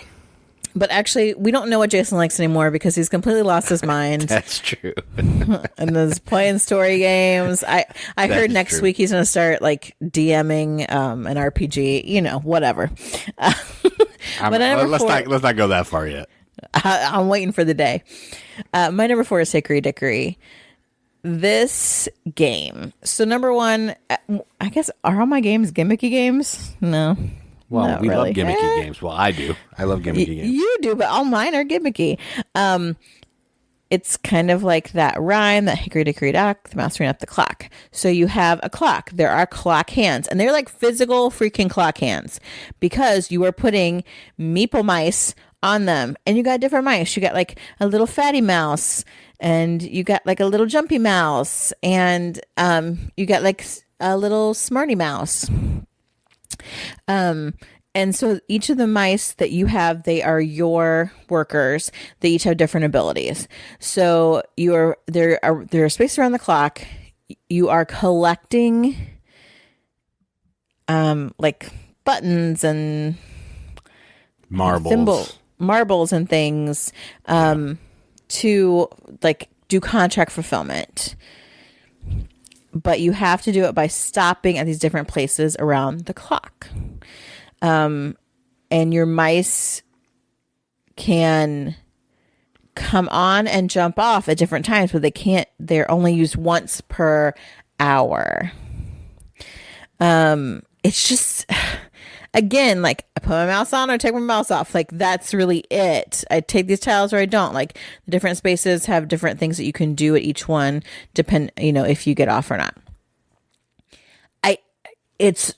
A: But actually, we don't know what Jason likes anymore because he's completely lost his mind.
B: That's true.
A: And there's playing story games. I heard next week he's going to start like DMing an RPG, whatever.
B: Let's not go that far yet.
A: I'm waiting for the day. My number 4 is Hickory Dickory. This game. So number 1, I guess, are all my games gimmicky games? No.
B: Well, we love gimmicky games. Well, I do. I love gimmicky games.
A: You do, but all mine are gimmicky. It's kind of like that rhyme, that hickory dickory dock, the mouse ran up the clock. So you have a clock. There are clock hands, and they're like physical freaking clock hands because you are putting meeple mice on them, and you got different mice. You got like a little fatty mouse, and you got like a little jumpy mouse, and you got like a little smarty mouse. And so each of the mice that you have, they are your workers. They each have different abilities. So there are spaces around the clock. You are collecting, like buttons and marbles and things, to like do contract fulfillment. But you have to do it by stopping at these different places around the clock. And your mice can come on and jump off at different times, but they're only used once per hour. It's just, again, like I put my mouse on or take my mouse off. Like that's really it. I take these tiles or I don't. Like the different spaces have different things that you can do at each one, if you get off or not. It's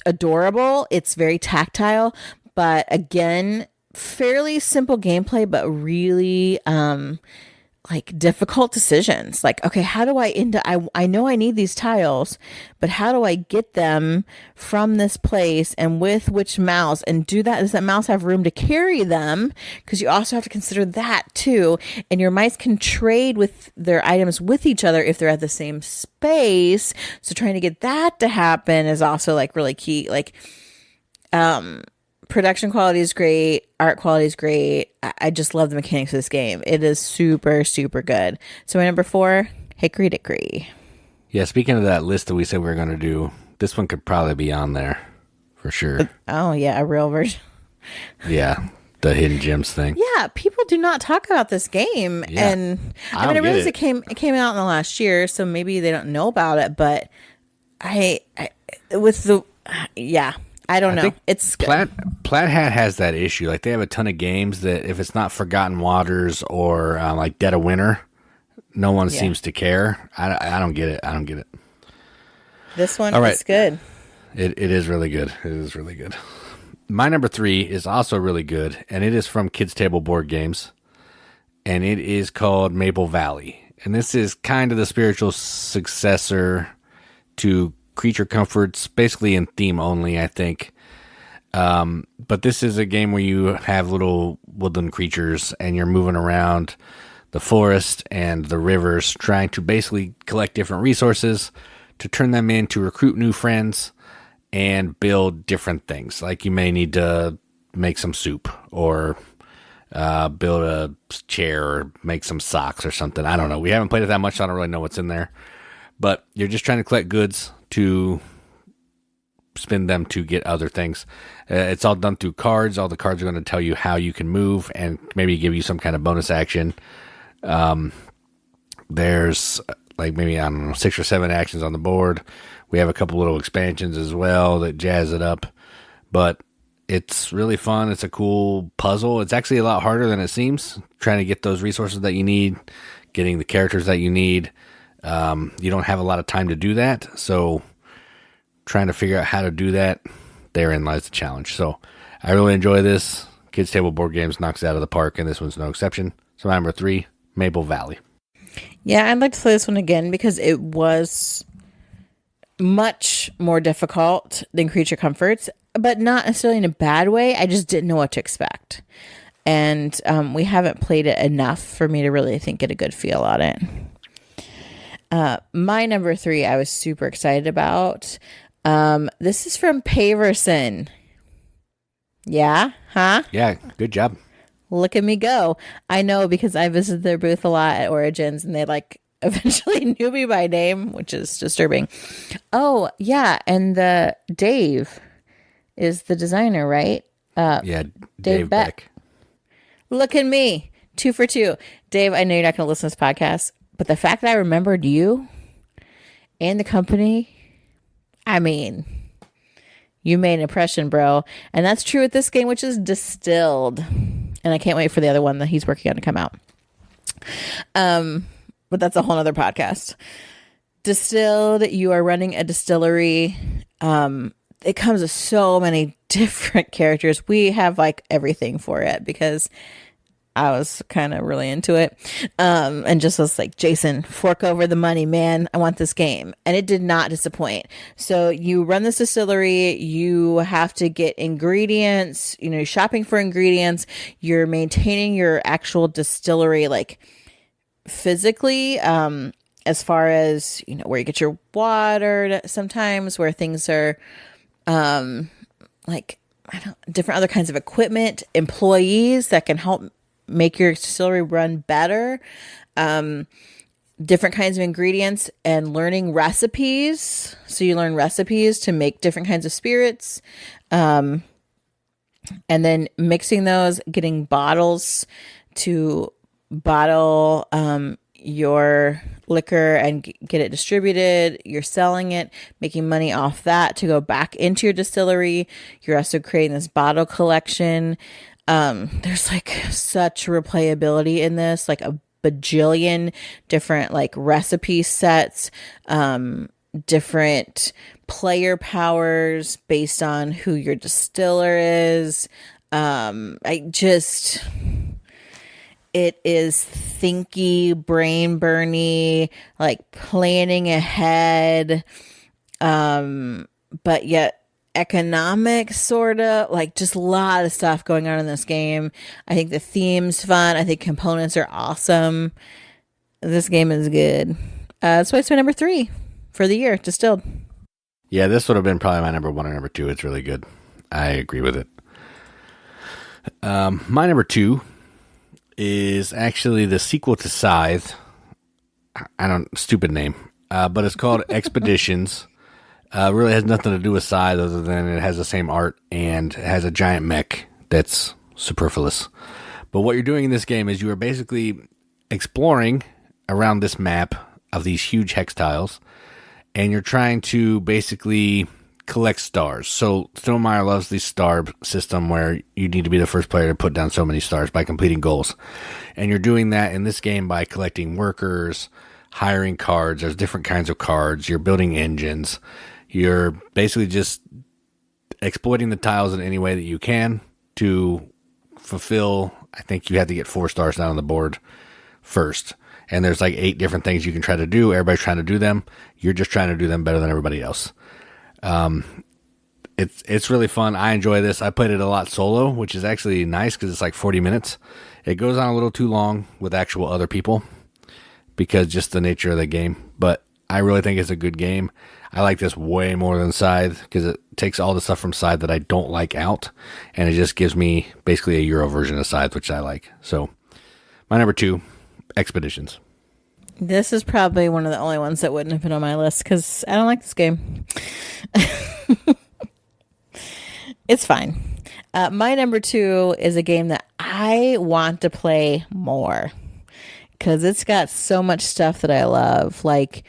A: adorable. It's very tactile, but again, fairly simple gameplay, but really, like difficult decisions. Like, okay, how do I know I need these tiles, but how do I get them from this place and with which mouse, and does that mouse have room to carry them? Because you also have to consider that too. And your mice can trade with their items with each other if they're at the same space. So trying to get that to happen is also like really key. Like, production quality is great. Art quality is great. I just love the mechanics of this game. It is super, super good. So my number 4, Hickory Dickory.
B: Yeah, speaking of that list that we said we were going to do, this one could probably be on there for sure.
A: Oh, yeah, a real version.
B: Yeah, the hidden gems thing.
A: Yeah, people do not talk about this game.
B: Yeah.
A: And I realize it came out in the last year, so maybe they don't know about it, but I don't know. It's good.
B: Plaid Hat has that issue. Like, they have a ton of games that if it's not Forgotten Waters or like Dead of Winter, no one seems to care. I don't get it.
A: This one is good.
B: It is really good. It is really good. My number 3 is also really good, and it is from Kids Table Board Games, and it is called Maple Valley. And this is kind of the spiritual successor to Creature Comforts, basically in theme only, I think. But this is a game where you have little woodland creatures and you're moving around the forest and the rivers trying to basically collect different resources to turn them in to recruit new friends and build different things. Like, you may need to make some soup or build a chair or make some socks or something. I don't know. We haven't played it that much, so I don't really know what's in there. But you're just trying to collect goods to spend them to get other things. It's all done through cards. All the cards are going to tell you how you can move and maybe give you some kind of bonus action. There's like maybe, I don't know, 6 or 7 actions on the board. We have a couple little expansions as well that jazz it up. But it's really fun. It's a cool puzzle. It's actually a lot harder than it seems, trying to get those resources that you need, getting the characters that you need. You don't have a lot of time to do that, so trying to figure out how to do that, therein lies the challenge. So I really enjoy this. Kids Table Board Games knocks it out of the park, and this one's no exception. So my number 3, Maple Valley.
A: Yeah, I'd like to play this one again because it was much more difficult than Creature Comforts, but not necessarily in a bad way. I just didn't know what to expect. And we haven't played it enough for me to really get a good feel on it. My number 3, I was super excited about. This is from Paverson. Yeah? Huh?
B: Yeah, good job.
A: Look at me go. I know, because I visited their booth a lot at Origins, and they eventually knew me by name, which is disturbing. Oh, yeah. And Dave is the designer, right?
B: Yeah, Dave Beck.
A: Look at me. 2 for 2. Dave, I know you're not going to listen to this podcast, but the fact that I remembered you and the company, I mean, you made an impression, bro. And that's true with this game, which is Distilled. And I can't wait for the other one that he's working on to come out. But that's a whole other podcast. Distilled, you are running a distillery. It comes with so many different characters. We have everything for it because I was kind of really into it. And just was like, Jason, fork over the money, man. I want this game. And it did not disappoint. So you run this distillery, you have to get ingredients, shopping for ingredients. You're maintaining your actual distillery, physically, as far as, where you get your water, sometimes where things are, different other kinds of equipment, employees that can help make your distillery run better, different kinds of ingredients, and learning recipes. So you learn recipes to make different kinds of spirits, and then mixing those, getting bottles to bottle your liquor and get it distributed. You're selling it, making money off that to go back into your distillery. You're also creating this bottle collection. There's such replayability in this, a bajillion different recipe sets, different player powers based on who your distiller is. It is thinky, brain burny, like planning ahead, but yet economic, sort of, like just a lot of stuff going on in this game. I think the theme's fun. I think components are awesome. This game is good. That's why it's my number 3 for the year, Distilled.
B: Yeah, this would have been probably my number 1 or number 2. It's really good. I agree with it. My number 2 is actually the sequel to Scythe. Stupid name. But it's called Expeditions. Really has nothing to do with Scythe other than it has the same art and it has a giant mech that's superfluous. But what you're doing in this game is you are basically exploring around this map of these huge hex tiles, and you're trying to basically collect stars. So Stonemaier loves the star system where you need to be the first player to put down so many stars by completing goals. And you're doing that in this game by collecting workers, hiring cards. There's different kinds of cards. You're building engines. You're basically just exploiting the tiles in any way that you can to fulfill. I think you have to get 4 stars down on the board first. And there's like 8 different things you can try to do. Everybody's trying to do them. You're just trying to do them better than everybody else. It's really fun. I enjoy this. I played it a lot solo, which is actually nice because it's like 40 minutes. It goes on a little too long with actual other people because just the nature of the game. But I really think it's a good game. I like this way more than Scythe because it takes all the stuff from Scythe that I don't like out, and it just gives me basically a Euro version of Scythe, which I like. So my number 2, Expeditions.
A: This is probably one of the only ones that wouldn't have been on my list because I don't like this game. It's fine. My number 2 is a game that I want to play more because it's got so much stuff that I love. Like,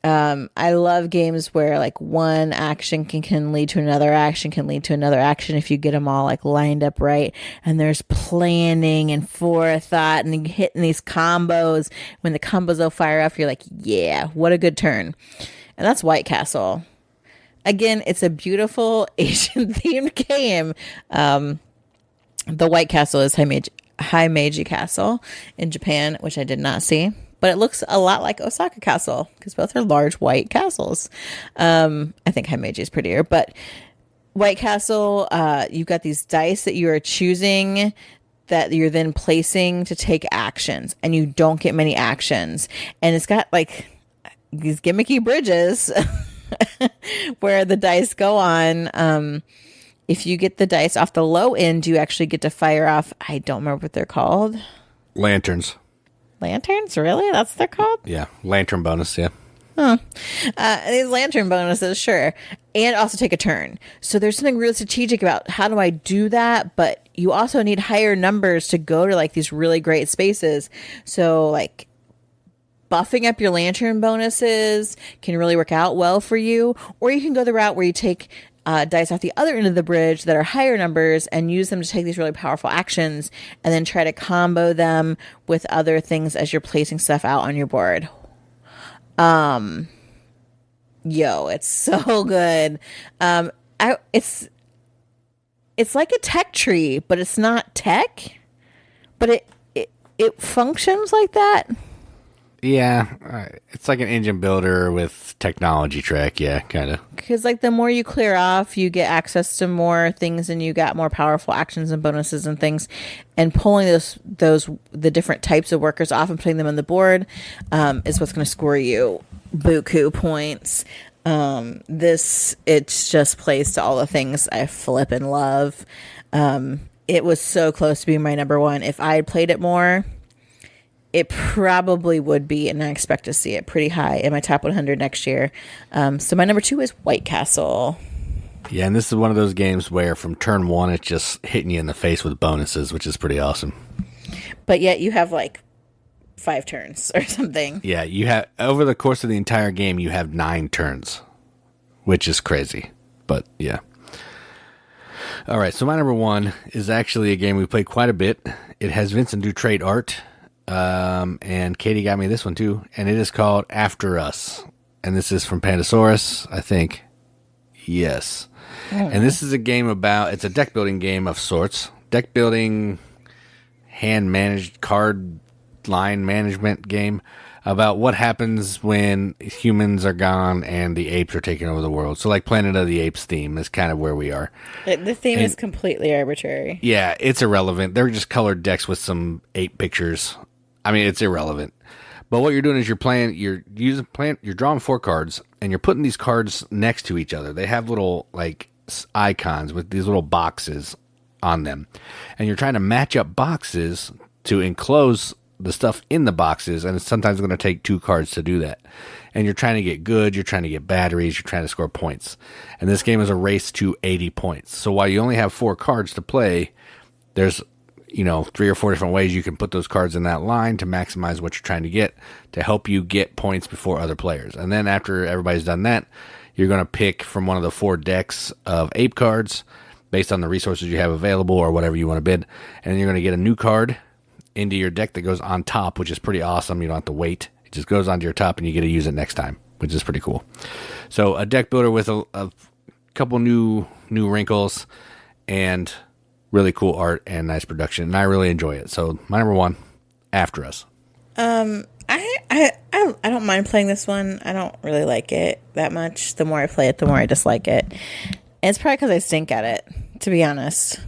A: I love games where like one action can lead to another action, can lead to another action if you get them all like lined up right. And there's planning and forethought and hitting these combos. When the combos will fire off, you're like, yeah, what a good turn. And that's White Castle. Again, it's a beautiful Asian themed game. The White Castle is Himeji Castle in Japan, which I did not see. But it looks a lot like Osaka Castle because both are large white castles. I think Himeji is prettier, but White Castle, you've got these dice that you are choosing that you're then placing to take actions, and you don't get many actions. And it's got like these gimmicky bridges where the dice go on. If you get the dice off the low end, you actually get to fire off. I don't remember what they're called.
B: Lanterns.
A: Lanterns? Really? That's what they're called?
B: Yeah. Lantern bonus. Yeah.
A: Huh. These lantern bonuses, sure. And also take a turn. So there's something real strategic about how do I do that? But you also need higher numbers to go to like these really great spaces. So like buffing up your lantern bonuses can really work out well for you. Or you can go the route where you take dice off the other end of the bridge that are higher numbers and use them to take these really powerful actions and then try to combo them with other things as you're placing stuff out on your board. It's so good. It's like a tech tree, but it's not tech, but it functions like that.
B: Yeah, it's like an engine builder with technology track. Yeah, kind of.
A: Because like the more you clear off, you get access to more things, and you got more powerful actions and bonuses and things. And pulling the different types of workers off and putting them on the board is what's going to score you buku points. It just plays to all the things I flip and love. It was so close to being my number 1. If I had played it more, it probably would be, and I expect to see it pretty high in my top 100 next year. So my number 2 is White Castle.
B: Yeah, and this is one of those games where from turn 1, it's just hitting you in the face with bonuses, which is pretty awesome.
A: But yet you have like 5 turns or something.
B: Yeah, you have over the course of the entire game, you have 9 turns, which is crazy. But yeah. All right, so my number 1 is actually a game we played quite a bit. It has Vincent Dutrait art. And Katie got me this one too, and it is called After Us, and this is from Pandasaurus, I think. Yes. And this is a game it's a deck building game of sorts. Deck building hand managed card line management game about what happens when humans are gone and the apes are taking over the world. So like Planet of the Apes theme is kind of where we are.
A: The theme is completely arbitrary.
B: Yeah, it's irrelevant. They're just colored decks with some ape pictures. I mean, it's irrelevant. But what you're doing is you're drawing 4 cards and you're putting these cards next to each other. They have little like icons with these little boxes on them. And you're trying to match up boxes to enclose the stuff in the boxes, and it's sometimes going to take 2 cards to do that. And you're trying to get good, you're trying to get batteries, you're trying to score points. And this game is a race to 80 points. So while you only have 4 cards to play, there's 3 or 4 different ways you can put those cards in that line to maximize what you're trying to get to help you get points before other players. And then after everybody's done that, you're going to pick from one of the 4 decks of ape cards based on the resources you have available or whatever you want to bid. And then you're going to get a new card into your deck that goes on top, which is pretty awesome. You don't have to wait. It just goes onto your top and you get to use it next time, which is pretty cool. So a deck builder with a couple new wrinkles and really cool art and nice production. And I really enjoy it. So my number 1, After Us.
A: I don't mind playing this one. I don't really like it that much. The more I play it, the more I dislike it. And it's probably because I stink at it, to be honest.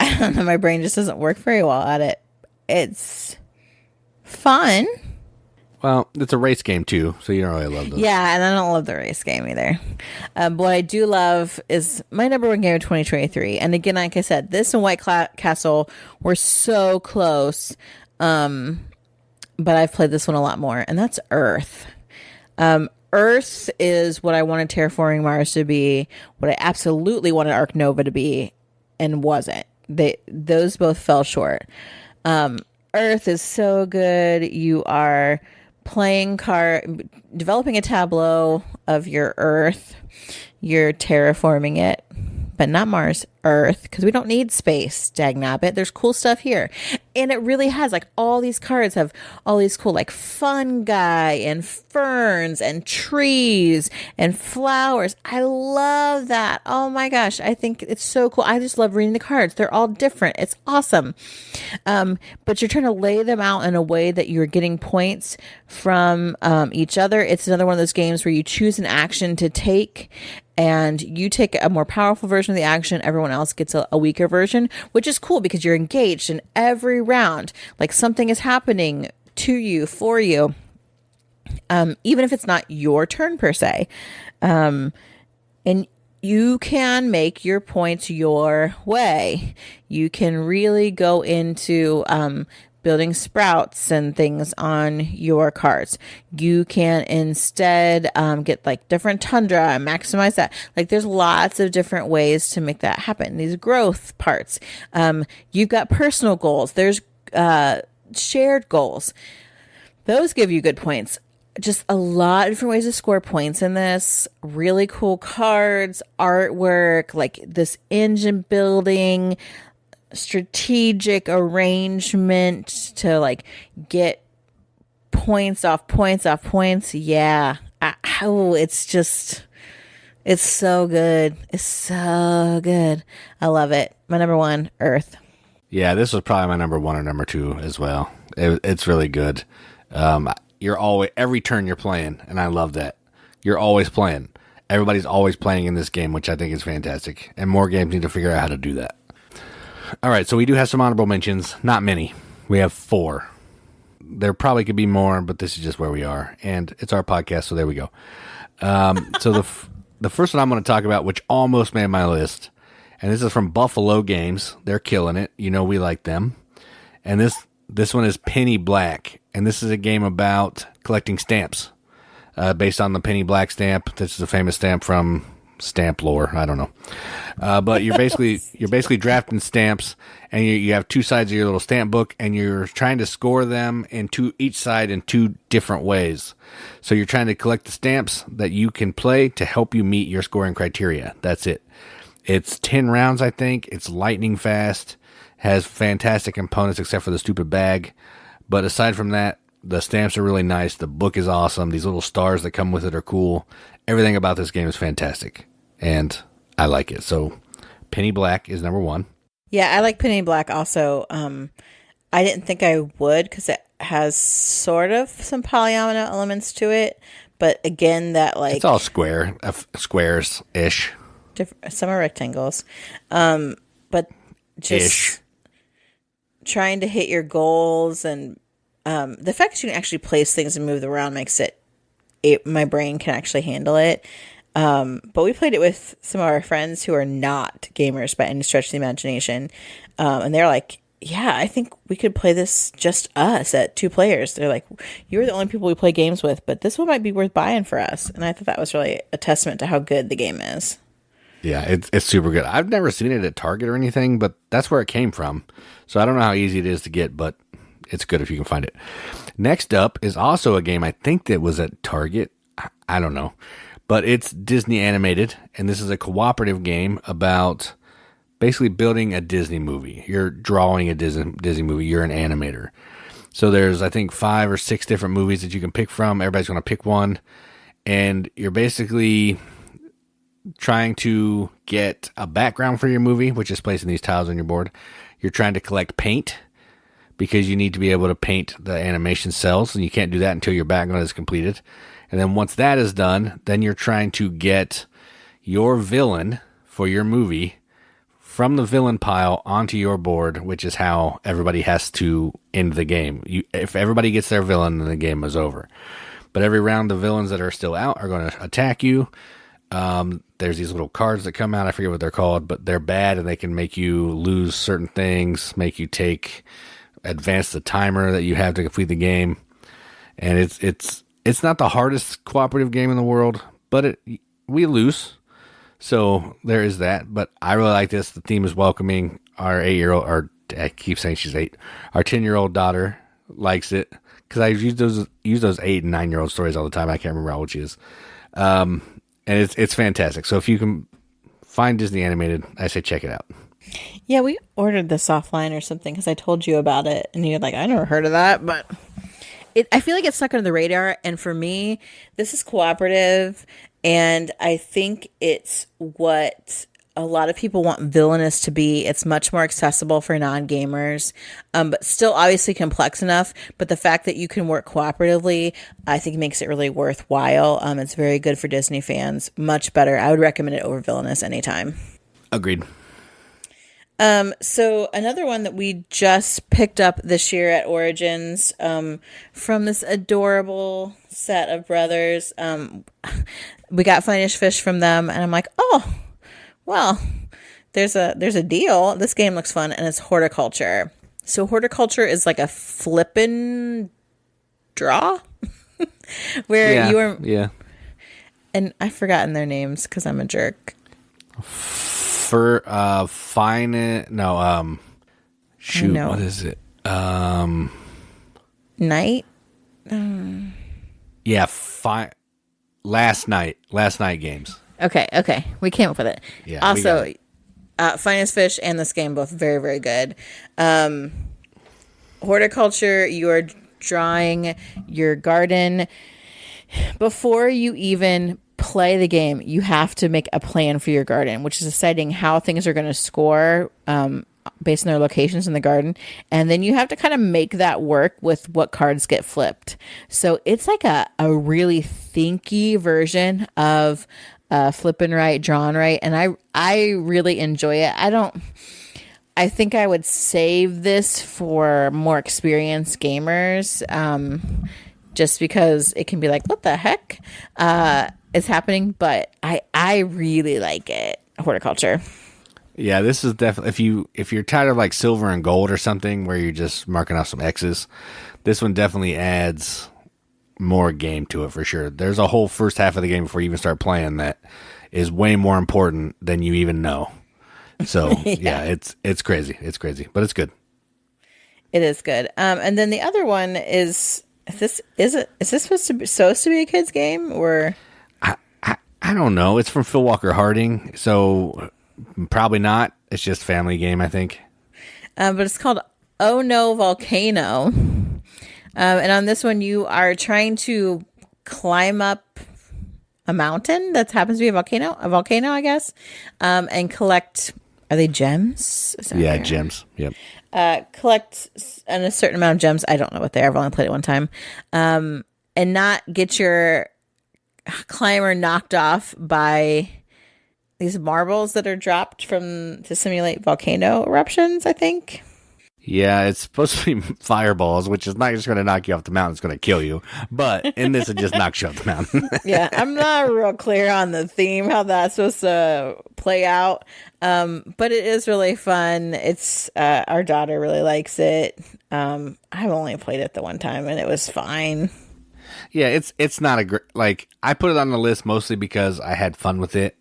A: I don't know, my brain just doesn't work very well at it. It's fun.
B: Well, it's a race game too, so you don't really love those.
A: Yeah, and I don't love the race game either. What I do love is my number 1 game of 2023. And again, like I said, this and White Castle were so close. But I've played this one a lot more, and that's Earth. Earth is what I wanted Terraforming Mars to be, what I absolutely wanted Ark Nova to be, and wasn't. Those both fell short. Earth is so good. You are developing a tableau of your Earth. You're terraforming it, but not Mars, Earth, because we don't need space, dagnabbit. There's cool stuff here. And it really has, like, all these cards have all these cool, like, fungi and ferns and trees and flowers. I love that. Oh my gosh. I think it's so cool. I just love reading the cards. They're all different. It's awesome. But you're trying to lay them out in a way that you're getting points from each other. It's another one of those games where you choose an action to take, and you take a more powerful version of the action. Everyone else gets a weaker version, which is cool because you're engaged in every round. Like, something is happening to you, for you, even if it's not your turn per se. And you can make your points your way. You can really go into building sprouts and things on your cards. You can instead get like different tundra and maximize that. Like, there's lots of different ways to make that happen. These growth parts. You've got personal goals. There's shared goals. Those give you good points. Just a lot of different ways to score points in this. Really cool cards, artwork, like this engine building, strategic arrangement to like get points off points off points. Yeah. It's so good. It's so good. I love it. My number 1, Earth.
B: Yeah, this was probably my number 1 or number 2 as well. It's really good. You're always, every turn you're playing, and I love that. You're always playing. Everybody's always playing in this game, which I think is fantastic. And more games need to figure out how to do that. All right, so we do have some honorable mentions. Not many. We have 4. There probably could be more, but this is just where we are. And it's our podcast, so there we go. So the first one I'm going to talk about, which almost made my list, and this is from Buffalo Games. They're killing it. You know we like them. And this one is Penny Black. And this is a game about collecting stamps based on the Penny Black stamp. This is a famous stamp from stamp lore. I don't know. But you're basically drafting stamps, and you have 2 sides of your little stamp book, and you're trying to score them each side in 2 different ways. So you're trying to collect the stamps that you can play to help you meet your scoring criteria. That's it. It's 10 rounds, I think. It's lightning fast. Has fantastic components except for the stupid bag. But aside from that, the stamps are really nice. The book is awesome. These little stars that come with it are cool. Everything about this game is fantastic. And I like it. So Penny Black is number 1.
A: Yeah, I like Penny Black also. I didn't think I would because it has sort of some polyomino elements to it, but again, that
B: It's all
A: like
B: squares ish.
A: some are rectangles, but
B: Ish.
A: just trying to hit your goals and the fact that you can actually place things and move them around makes my brain can actually handle it. But we played it with some of our friends who are not gamers by any stretch of the imagination. And they're like, yeah, I think we could play this just us at 2 players. They're like, you're the only people we play games with, but this one might be worth buying for us. And I thought that was really a testament to how good the game is.
B: Yeah, it's super good. I've never seen it at Target or anything, but that's where it came from. So I don't know how easy it is to get, but it's good if you can find it. Next up is also a game I think that was at Target. I don't know. But it's Disney animated, and this is a cooperative game about basically building a Disney movie. You're drawing a Disney movie. You're an animator. So there's, I think, 5 or 6 different movies that you can pick from. Everybody's going to pick one, and you're basically trying to get a background for your movie, which is placing these tiles on your board. You're trying to collect paint because you need to be able to paint the animation cells, and you can't do that until your background is completed. And then once that is done, then you're trying to get your villain for your movie from the villain pile onto your board, which is how everybody has to end the game. If everybody gets their villain, then the game is over. But every round, the villains that are still out are going to attack you. There's these little cards that come out. I forget what they're called, but they're bad and they can make you lose certain things, make you advance the timer that you have to complete the game. And it's not the hardest cooperative game in the world, but we lose. So there is that. But I really like this. The theme is welcoming. Our 8-year-old, or I keep saying she's 8, our 10-year-old daughter likes it because I use those 8 and 9-year-old stories all the time. I can't remember how old she is. And it's fantastic. So if you can find Disney animated, I say check it out.
A: Yeah, we ordered this offline or something because I told you about it, and you're like, I never heard of that, but I feel like it's stuck under the radar. And for me, this is cooperative, and I think it's what a lot of people want Villainous to be. It's much more accessible for non-gamers, but still obviously complex enough. But the fact that you can work cooperatively, I think makes it really worthwhile. It's very good for Disney fans. Much better. I would recommend it over Villainous anytime.
B: Agreed.
A: So another one that we just picked up this year at Origins, from this adorable set of brothers. We got Finnish Fish from them, and I'm like, oh, well, there's a deal. This game looks fun, and it's Horticulture. So Horticulture is like a flippin' draw where you are.
B: Yeah.
A: And I've forgotten their names because I'm a jerk.
B: For shoot, what is it?
A: Night.
B: Yeah, last night games.
A: Okay, we came up with it.
B: Yeah.
A: Also, Finest Fish and this game both very, very good. Horticulture, you are drawing your garden. Before you even play the game, you have to make a plan for your garden, which is deciding how things are going to score based on their locations in the garden. And then you have to kind of make that work with what cards get flipped. So it's like a really thinky version of flipping right, drawn right. And I really enjoy it. I think I would save this for more experienced gamers, just because it can be like, what the heck is happening? But I really like it, Horticulture.
B: Yeah, this is definitely, if you're tired of like silver and gold or something where you're just marking off some X's, this one definitely adds more game to it for sure. There's a whole first half of the game before you even start playing that is way more important than you even know. So yeah, it's crazy. It's crazy, but it's good.
A: It is good. And then the other one is this supposed to be a kid's game, or
B: I don't know. It's from Phil Walker Harding, so probably not. It's just family game, I think.
A: But it's called Oh No Volcano. And on this one, you are trying to climb up a mountain that happens to be a volcano, I guess, and collect, Are they gems? Is that
B: Yeah,
A: right?
B: gems. Yep.
A: Collect a certain amount of gems. I don't know what they are. I've only played it one time. And not get your climber knocked off by these marbles that are dropped to simulate volcano eruptions, I think.
B: Yeah, it's supposed to be fireballs, which is not just going to knock you off the mountain. It's going to kill you. But in this, it just knocks you off the mountain.
A: Yeah, I'm not real clear on the theme, how that's supposed to play out. But it is really fun. It's our daughter really likes it. I've only played it the one time, and it was fine.
B: Yeah, it's not a great, like, I put it on the list mostly because I had fun with it,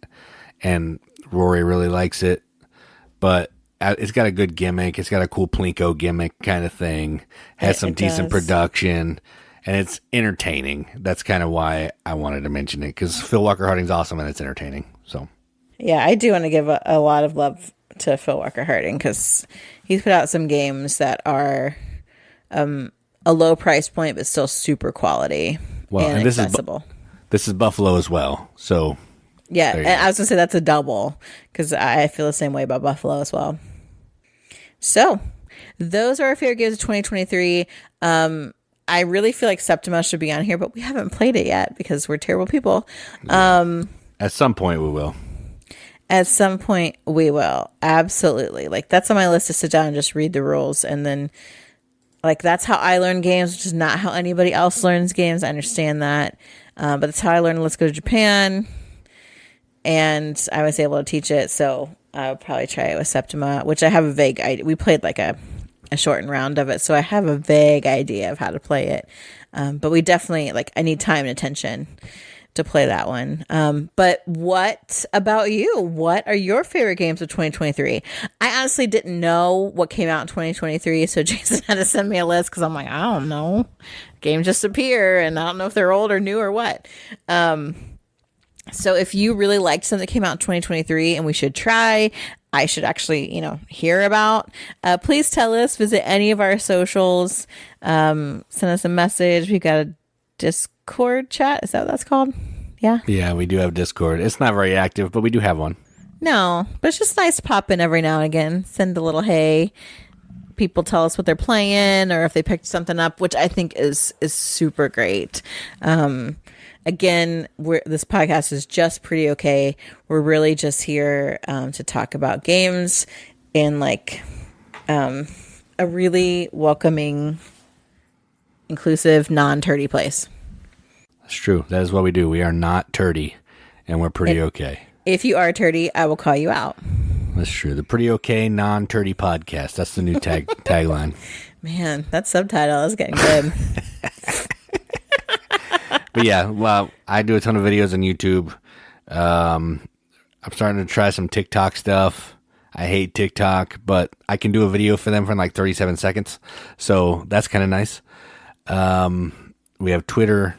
B: and Rory really likes it. But it's got a good gimmick. It's got a cool Plinko gimmick kind of thing. Has some decent production, and it's entertaining. That's kind of why I wanted to mention it, because Phil Walker Harding's awesome, and it's entertaining. So,
A: yeah, I do want to give a lot of love to Phil Walker Harding, because he's put out some games that are a low price point, but still super quality and accessible.
B: This is Buffalo as well. So,
A: yeah, and I was going to say that's a double, because I feel the same way about Buffalo as well. So, those are our favorite games of 2023. I really feel like Septima should be on here, but we haven't played it yet because we're terrible people.
B: At some point, we will.
A: At some point, we will. Absolutely. Like, that's on my list to sit down and just read the rules. And then, like, that's how I learn games, which is not how anybody else learns games. I understand that. But that's how I learned Let's Go to Japan. And I was able to teach it. So I'll probably try it with Septima, which I have a vague idea. We played like a shortened round of it, so I have a vague idea of how to play it. But we definitely, like, I need time and attention to play that one. But what about you? What are your favorite games of 2023? I honestly didn't know what came out in 2023, so Jason had to send me a list because I'm like, I don't know. Games just appear, and I don't know if they're old or new or what. So if you really liked something that came out in 2023 and we should try, I should actually, hear about, please tell us. Visit any of our socials. Send us a message. We've got a Discord chat. Is that what that's called? Yeah.
B: Yeah, we do have Discord. It's not very active, but we do have one.
A: No, but it's just nice to pop in every now and again. Send a little hey. People tell us what they're playing or if they picked something up, which I think is super great. Again, this podcast is just pretty okay. We're really just here to talk about games in like a really welcoming, inclusive, non-turdy place.
B: That's true. That is what we do. We are not turdy, and we're pretty okay.
A: If you are turdy, I will call you out.
B: That's true. The Pretty Okay Non-Turdy Podcast. That's the new tagline.
A: Man, that subtitle is getting good.
B: But yeah, well, I do a ton of videos on YouTube. I'm starting to try some TikTok stuff. I hate TikTok, but I can do a video for them for like 37 seconds. So that's kind of nice. We have Twitter,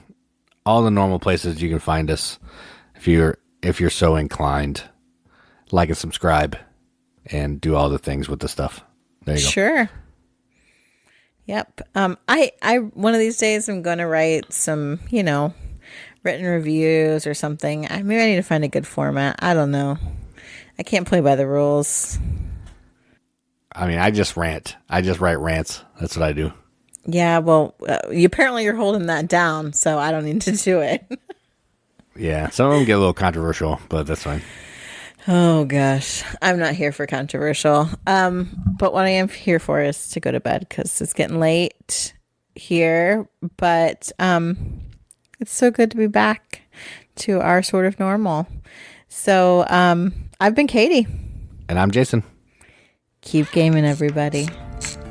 B: all the normal places you can find us if you're so inclined. Like and subscribe and do all the things with the stuff. There you go.
A: Sure. Yep. I one of these days I'm going to write some, written reviews or something. Maybe I need to find a good format. I don't know. I can't play by the rules.
B: I mean, I just rant. I just write rants. That's what I do.
A: Yeah, well, apparently you're holding that down, so I don't need to do it.
B: Yeah, some of them get a little controversial, but that's fine.
A: Oh, gosh. I'm not here for controversial. But what I am here for is to go to bed because it's getting late here. But it's so good to be back to our sort of normal. So I've been Katie.
B: And I'm Jason.
A: Keep gaming, everybody.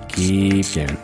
B: Keep gaming.